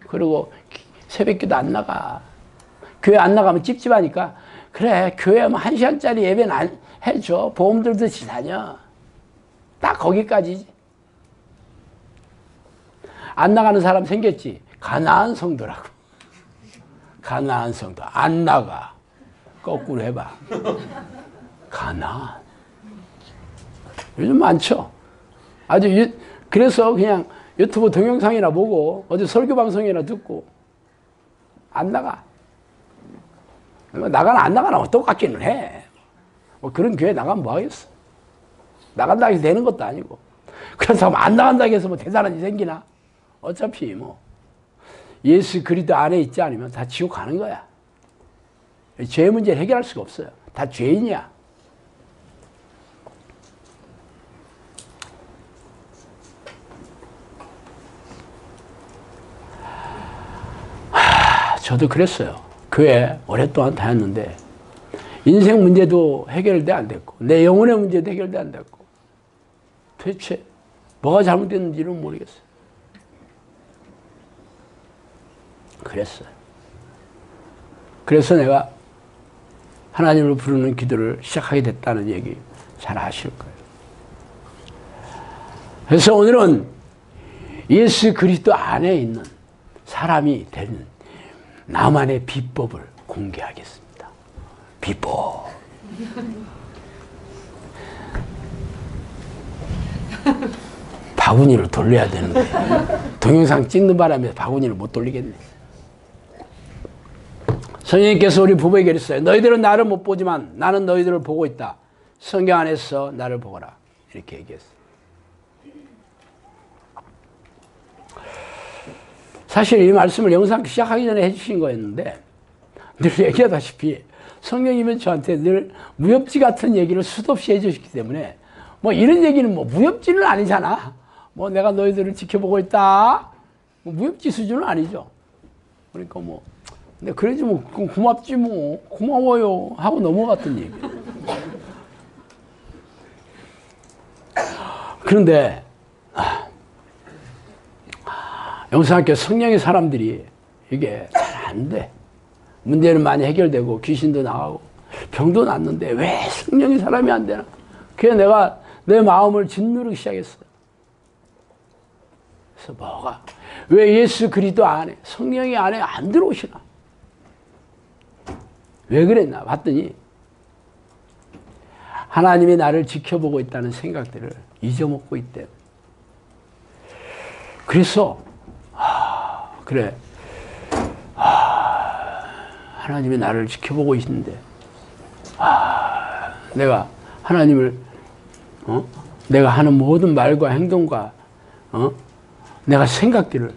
그리고 새벽기도 안 나가. 교회 안 나가면 찝찝하니까 그래 교회하면 1시간짜리 예배는 안 해줘. 보험 들듯이 다녀. 딱 거기까지지. 안 나가는 사람 생겼지. 가나안 성도라고. 가나안 성도 안 나가. 거꾸로 해봐. 가나안. 요즘 많죠. 아주 그래서 그냥 유튜브 동영상이나 보고 어디 설교 방송이나 듣고 안 나가. 나가나 안 나가나 똑같기는 해. 뭐 그런 교회 나가면 뭐 하겠어. 나간다고 해서 되는 것도 아니고. 그래서 안 나간다고 해서 뭐 대단한 일이 생기나. 어차피 뭐 예수 그리스도 안에 있지 않으면 다 지옥 가는 거야. 죄 문제를 해결할 수가 없어요. 다 죄인이야. 저도 그랬어요. 교회 오랫동안 다녔는데 인생 문제도 해결돼 안 됐고 내 영혼의 문제도 해결돼 안 됐고 도대체 뭐가 잘못됐는지는 모르겠어요. 그랬어요. 그래서 내가 하나님을 부르는 기도를 시작하게 됐다는 얘기 잘 아실 거예요. 그래서 오늘은 예수 그리스도 안에 있는 사람이 되는 나만의 비법을 공개하겠습니다. 비법. 바구니를 돌려야 되는데 동영상 찍는 바람에 바구니를 못 돌리겠네. 성령님께서 우리 부부에게 그랬어요. 너희들은 나를 못 보지만 나는 너희들을 보고 있다. 성경 안에서 나를 보거라. 이렇게 얘기했어요. 사실 이 말씀을 영상 시작하기 전에 해주신 거였는데 늘 얘기하다시피 성령님은 저한테 늘 무협지 같은 얘기를 수도 없이 해주시기 때문에 뭐 이런 얘기는 뭐 무협지는 아니잖아. 뭐 내가 너희들을 지켜보고 있다. 뭐 무협지 수준은 아니죠. 그러니까 뭐 근데 그러지 뭐 고맙지 뭐 고마워요 하고 넘어갔던 얘기. 그런데 영상학교 성령의 사람들이 이게 잘 안 돼. 문제는 많이 해결되고 귀신도 나가고 병도 낫는데 왜 성령의 사람이 안 되나? 그래서 내가 내 마음을 짓누르기 시작했어요. 그래서 뭐가? 왜 예수 그리스도 안에 성령이 안에 안 들어오시나? 왜 그랬나 봤더니 하나님이 나를 지켜보고 있다는 생각들을 잊어먹고 있대요. 그래서 그래 하나님이 나를 지켜보고 있는데 내가 하나님을 내가 하는 모든 말과 행동과 내가 생각들을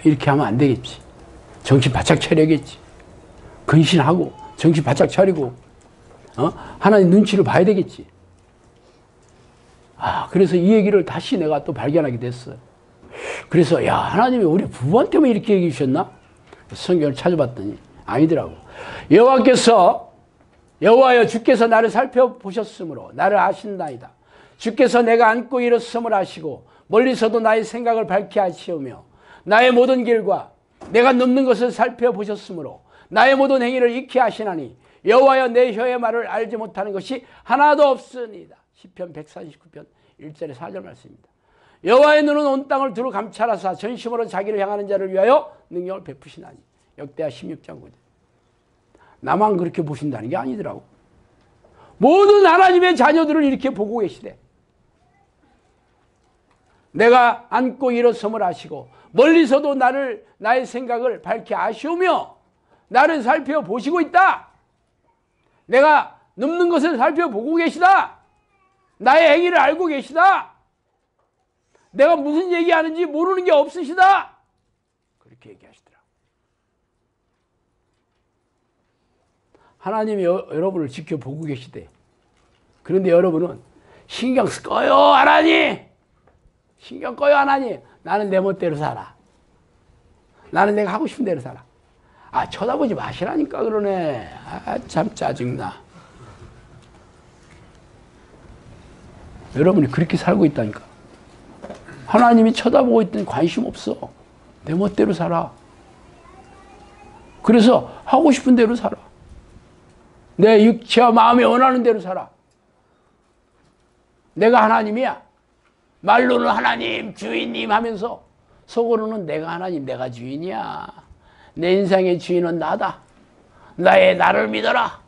이렇게 하면 안 되겠지. 정신 바짝 차려야겠지. 근신하고 정신 바짝 차리고 하나님 눈치를 봐야 되겠지. 그래서 이 얘기를 다시 내가 또 발견하게 됐어요. 그래서 야 하나님이 우리 부부한테만 이렇게 얘기해 주셨나? 성경을 찾아봤더니 아니더라고. 여호와여 주께서 나를 살펴보셨으므로 나를 아신다이다. 주께서 내가 앉고 일어섬을 아시고 멀리서도 나의 생각을 밝히 아시오며 나의 모든 길과 내가 넘는 것을 살펴보셨으므로 나의 모든 행위를 익히 아시나니 여호와여 내 혀의 말을 알지 못하는 것이 하나도 없으니이다. 시편 149편 1절에 4절 말씀입니다. 여호와의 눈은 온 땅을 두루 감찰하사 전심으로 자기를 향하는 자를 위하여 능력을 베푸시나니. 역대하 16장 9절. 나만 그렇게 보신다는 게 아니더라고. 모든 하나님의 자녀들을 이렇게 보고 계시대. 내가 앉고 일어섬을 아시고 멀리서도 나의 생각을 밝히 아시오며 나를 살펴보시고 있다. 내가 넘는 것을 살펴보고 계시다. 나의 행위를 알고 계시다. 내가 무슨 얘기하는지 모르는 게 없으시다. 그렇게 얘기하시더라고요. 하나님이 여러분을 지켜보고 계시대. 그런데 여러분은 신경 꺼요 하나님. 신경 꺼요 하나님. 나는 내 멋대로 살아. 나는 내가 하고 싶은 대로 살아. 쳐다보지 마시라니까 그러네. 참 짜증나. 여러분이 그렇게 살고 있다니까. 하나님이 쳐다보고 있더니 관심 없어. 내 멋대로 살아. 그래서 하고 싶은 대로 살아. 내 육체와 마음이 원하는 대로 살아. 내가 하나님이야. 말로는 하나님, 주인님 하면서 속으로는 내가 하나님, 내가 주인이야. 내 인생의 주인은 나다. 나를 믿어라.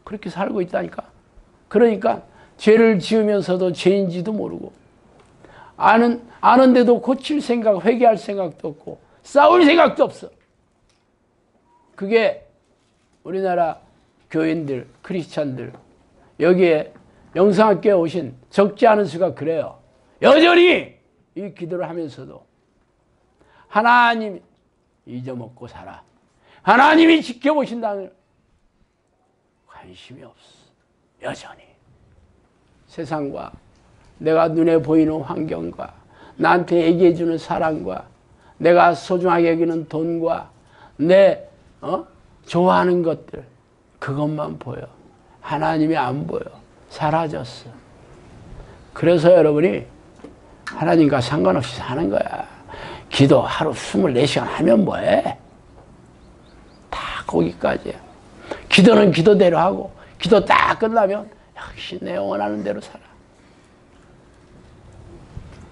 그렇게 살고 있다니까. 그러니까 죄를 지으면서도 죄인지도 모르고 아는데도 고칠 생각, 회개할 생각도 없고 싸울 생각도 없어. 그게 우리나라 교인들, 크리스찬들, 여기에 영성학교에 오신 적지 않은 수가 그래요. 여전히 이 기도를 하면서도 하나님 잊어먹고 살아. 하나님이 지켜보신다는 관심이 없어. 여전히 세상과 내가 눈에 보이는 환경과 나한테 얘기해주는 사랑과 내가 소중하게 여기는 돈과 내 좋아하는 것들, 그것만 보여. 하나님이 안 보여. 사라졌어. 그래서 여러분이 하나님과 상관없이 사는 거야. 기도 하루 24시간 하면 뭐해? 다 거기까지야. 기도는 기도대로 하고 기도 딱 끝나면 역시 내 원하는 대로 살아.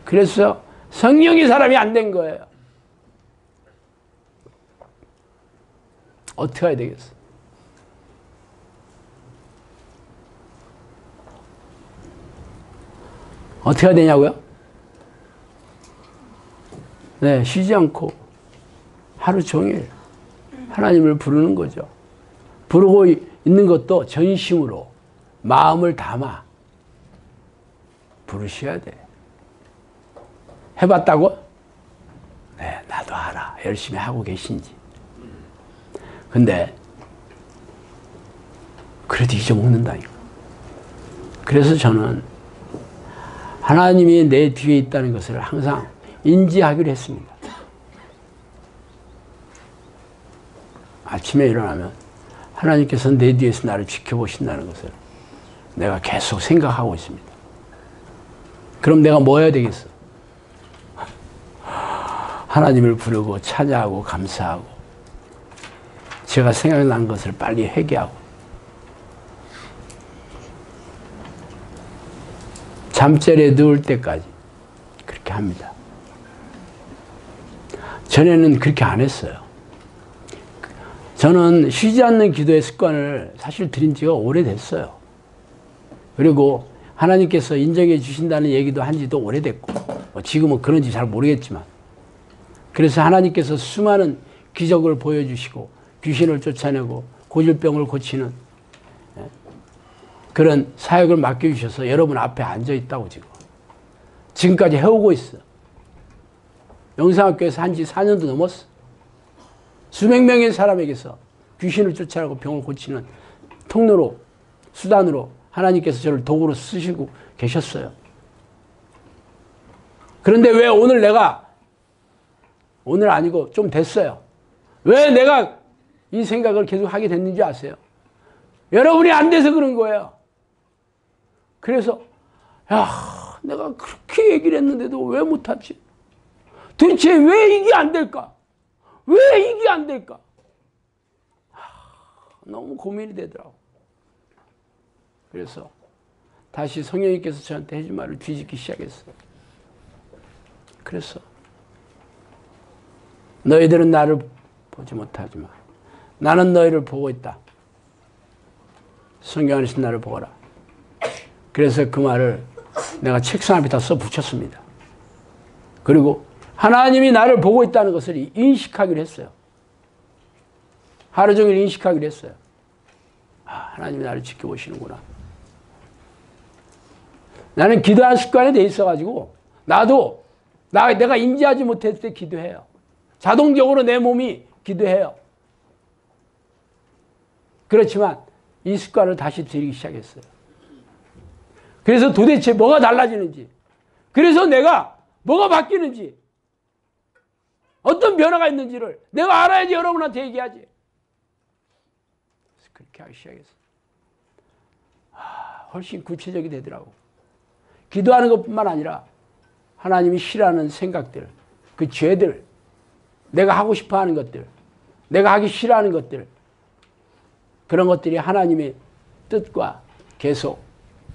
그래서 성령이 사람이 안 된 거예요. 어떻게 해야 되겠어? 어떻게 해야 되냐고요? 네, 쉬지 않고 하루 종일 하나님을 부르는 거죠. 부르고 있는 것도 전심으로 마음을 담아 부르셔야 돼. 해봤다고? 네, 나도 알아. 열심히 하고 계신지. 근데 그래도 잊어먹는다니까. 그래서 저는 하나님이 내 뒤에 있다는 것을 항상 인지하기로 했습니다. 아침에 일어나면 하나님께서 내 뒤에서 나를 지켜보신다는 것을 내가 계속 생각하고 있습니다. 그럼 내가 뭐 해야 되겠어? 하나님을 부르고 찬양하고 감사하고 제가 생각난 것을 빨리 회개하고 잠자리에 누울 때까지 그렇게 합니다. 전에는 그렇게 안 했어요. 저는 쉬지 않는 기도의 습관을 사실 들인 지가 오래됐어요. 그리고 하나님께서 인정해 주신다는 얘기도 한 지도 오래됐고 지금은 그런지 잘 모르겠지만 그래서 하나님께서 수많은 기적을 보여주시고 귀신을 쫓아내고 고질병을 고치는 그런 사역을 맡겨주셔서 여러분 앞에 앉아있다고 지금까지 해오고 있어. 영상학교에서 한 지 4년도 넘었어. 수백 명의 사람에게서 귀신을 쫓아내고 병을 고치는 통로로, 수단으로 하나님께서 저를 도구로 쓰시고 계셨어요. 그런데 왜 오늘 아니고 좀 됐어요. 왜 내가 이 생각을 계속 하게 됐는지 아세요? 여러분이 안 돼서 그런 거예요. 그래서 내가 그렇게 얘기를 했는데도 왜 못하지? 도대체 왜 이게 안 될까? 왜 이게 안 될까? 너무 고민이 되더라고. 그래서 다시 성령님께서 저한테 해준 말을 뒤집기 시작했어요. 그래서 너희들은 나를 보지 못하지만 나는 너희를 보고 있다. 성경 안에서 나를 보거라. 그래서 그 말을 내가 책상 앞에다 써 붙였습니다. 그리고 하나님이 나를 보고 있다는 것을 인식하기로 했어요. 하루 종일 인식하기로 했어요. 하나님이 나를 지켜보시는구나. 나는 기도하는 습관에 돼 있어가지고 나도 내가 인지하지 못했을 때 기도해요. 자동적으로 내 몸이 기도해요. 그렇지만 이 습관을 다시 들이기 시작했어요. 그래서 도대체 뭐가 달라지는지, 그래서 내가 뭐가 바뀌는지, 어떤 변화가 있는지를 내가 알아야지 여러분한테 얘기하지. 그래서 그렇게 하기 시작했어요. 훨씬 구체적이 되더라고. 기도하는 것뿐만 아니라 하나님이 싫어하는 생각들, 그 죄들, 내가 하고 싶어 하는 것들, 내가 하기 싫어하는 것들, 그런 것들이 하나님의 뜻과 계속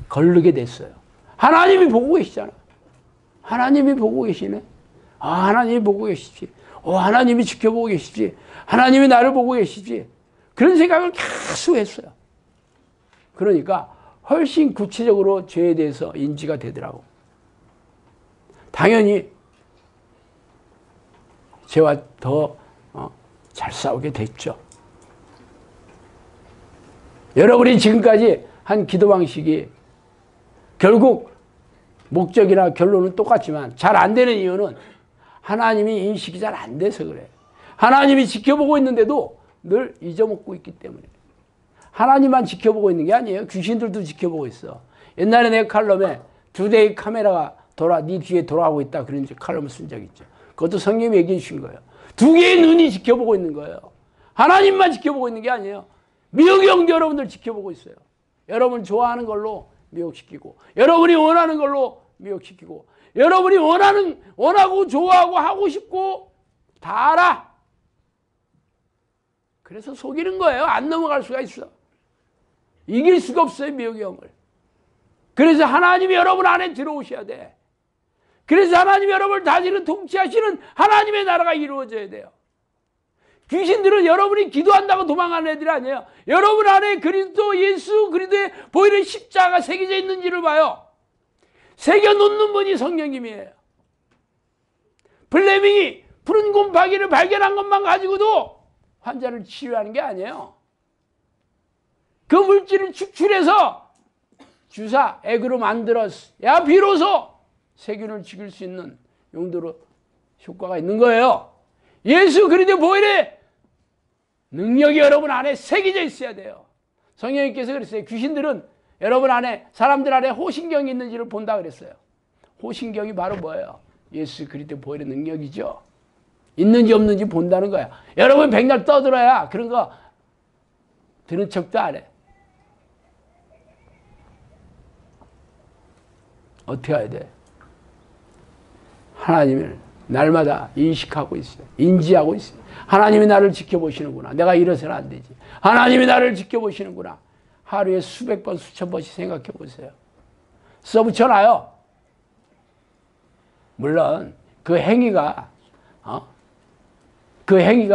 걸르게 됐어요. 하나님이 보고 계시잖아. 하나님이 보고 계시네. 아, 하나님이 보고 계시지. 하나님이 지켜보고 계시지. 하나님이 나를 보고 계시지. 그런 생각을 계속 했어요. 그러니까 훨씬 구체적으로 죄에 대해서 인지가 되더라고. 당연히 죄와 더 잘 싸우게 됐죠. 여러분이 지금까지 한 기도 방식이 결국 목적이나 결론은 똑같지만 잘 안 되는 이유는 하나님이 인식이 잘 안 돼서 그래. 하나님이 지켜보고 있는데도 늘 잊어먹고 있기 때문에. 하나님만 지켜보고 있는 게 아니에요. 귀신들도 지켜보고 있어. 옛날에 내 칼럼에 2대의 카메라가 네 뒤에 돌아가고 있다 그런 칼럼을 쓴 적 있죠. 그것도 성경이 얘기해 주신 거예요. 2개의 눈이 지켜보고 있는 거예요. 하나님만 지켜보고 있는 게 아니에요. 미혹의 영도 여러분들 지켜보고 있어요. 여러분 좋아하는 걸로 미혹시키고, 여러분이 원하는 걸로 미혹시키고, 여러분이 원하고 좋아하고 하고 싶고 다 알아. 그래서 속이는 거예요. 안 넘어갈 수가 있어. 이길 수가 없어요, 미혹의 영을. 그래서 하나님이 여러분 안에 들어오셔야 돼. 그래서 하나님이 여러분을 다스리는 통치하시는 하나님의 나라가 이루어져야 돼요. 귀신들은 여러분이 기도한다고 도망가는 애들이 아니에요. 여러분 안에 그리스도 예수 그리스도의 보이는 십자가가 새겨져 있는지를 봐요. 새겨놓는 분이 성령님이에요. 플레밍이 푸른 곰팡이를 발견한 것만 가지고도 환자를 치료하는 게 아니에요. 그 물질을 축출해서 주사, 액으로 만들어야 비로소 세균을 죽일 수 있는 용도로 효과가 있는 거예요. 예수 그리스도의 보혈의 능력이 여러분 안에 새겨져 있어야 돼요. 성령님께서 그랬어요. 귀신들은 여러분 안에, 사람들 안에 호신경이 있는지를 본다 그랬어요. 호신경이 바로 뭐예요? 예수 그리스도의 보혈의 능력이죠. 있는지 없는지 본다는 거야. 여러분 백날 떠들어야 그런 거 들은 척도 안 해. 어떻게 해야 돼? 하나님을 날마다 인식하고 있어요. 인지하고 있어요. 하나님이 나를 지켜보시는구나. 내가 이래서는 안 되지. 하나님이 나를 지켜보시는구나. 하루에 수백 번, 수천 번씩 생각해 보세요. 써붙여놔요. 물론 그 행위가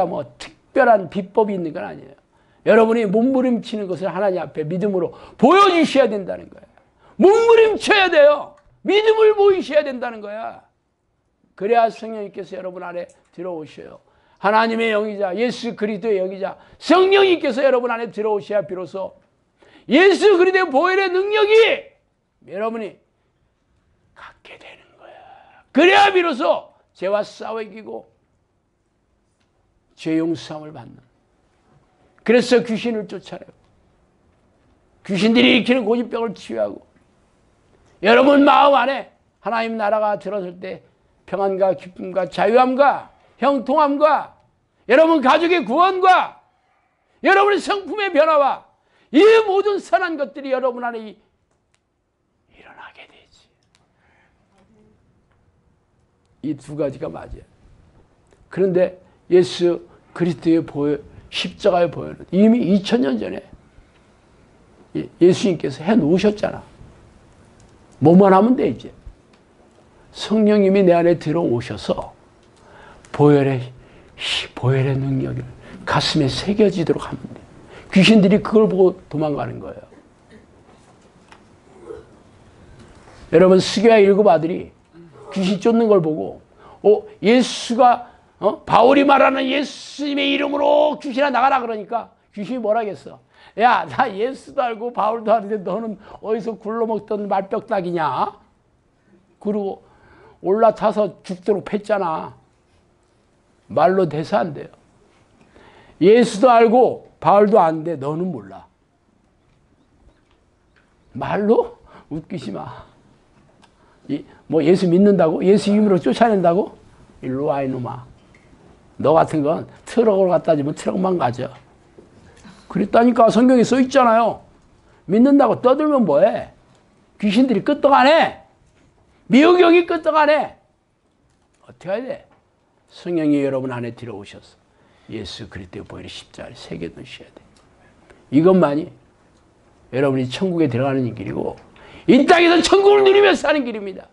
뭐 특별한 비법이 있는 건 아니에요. 여러분이 몸부림치는 것을 하나님 앞에 믿음으로 보여주셔야 된다는 거예요. 몸부림쳐야 돼요. 믿음을 보이셔야 된다는 거야. 그래야 성령님께서 여러분 안에 들어오셔요. 하나님의 영이자 예수 그리스도의 영이자 성령님께서 여러분 안에 들어오셔야 비로소 예수 그리스도의 보혈의 능력이 여러분이 갖게 되는 거야. 그래야 비로소 죄와 싸워 이기고 죄 용서함을 받는. 그래서 귀신을 쫓아내고 귀신들이 일으키는 고집병을 치유하고 여러분 마음 안에 하나님 나라가 들어설 때 평안과 기쁨과 자유함과 형통함과 여러분 가족의 구원과 여러분의 성품의 변화와 이 모든 선한 것들이 여러분 안에 일어나게 되지. 이 두 가지가 맞아요. 그런데 예수 그리스도의 보혈, 십자가의 보혈은 이미 2000년 전에 예수님께서 해놓으셨잖아. 뭐만 하면 돼 이제. 성령님이 내 안에 들어오셔서 보혈의 능력을 가슴에 새겨지도록 하면 돼. 귀신들이 그걸 보고 도망가는 거예요. 여러분 스게야 일곱 아들이 귀신 쫓는 걸 보고 예수가 바울이 말하는 예수님의 이름으로 귀신아 나가라 그러니까 귀신이 뭐라 하겠어. 야, 나 예수도 알고 바울도 아는데 너는 어디서 굴러먹던 말벽닥이냐? 그리고 올라타서 죽도록 팼잖아. 말로 돼서 안 돼요. 예수도 알고 바울도 아는데 너는 몰라. 말로? 웃기지 마. 뭐 예수 믿는다고? 예수 이름으로 쫓아낸다고? 일로 와 이놈아. 너 같은 건 트럭으로 갖다 주면 트럭만 가져. 그랬다니까. 성경에 써 있잖아요. 믿는다고 떠들면 뭐해? 귀신들이 끄떡 안 해. 미혹의 영이 끄떡 안 해. 어떻게 해야 돼? 성령이 여러분 안에 들어오셔서 예수 그리스도의 보혈의 십자가를 새겨 놓으셔야 돼. 이것만이 여러분이 천국에 들어가는 길이고 이 땅에서 천국을 누리며 사는 길입니다.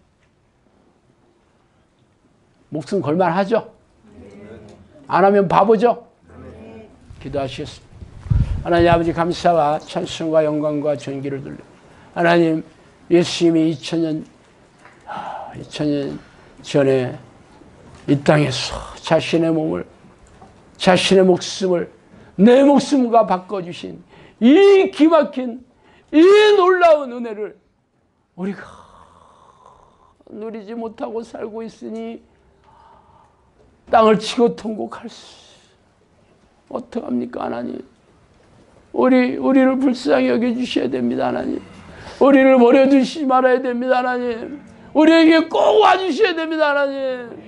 목숨 걸만하죠? 안 하면 바보죠? 기도하시겠습니다. 하나님 아버지 감사와 찬송과 영광과 존귀를 돌려 하나님 예수님이 2000년 전에 이 땅에서 자신의 몸을 자신의 목숨을 내 목숨과 바꿔주신 이 기막힌 이 놀라운 은혜를 우리가 누리지 못하고 살고 있으니 땅을 치고 통곡할 수 어떡합니까 하나님. 우리를 불쌍히 여겨주셔야 됩니다 하나님. 우리를 버려두시지 말아야 됩니다 하나님. 우리에게 꼭 와주셔야 됩니다 하나님.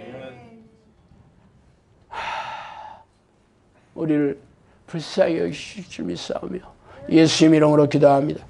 우리를 불쌍히 여기실 줄 믿사오며 예수님 이름으로 기도합니다.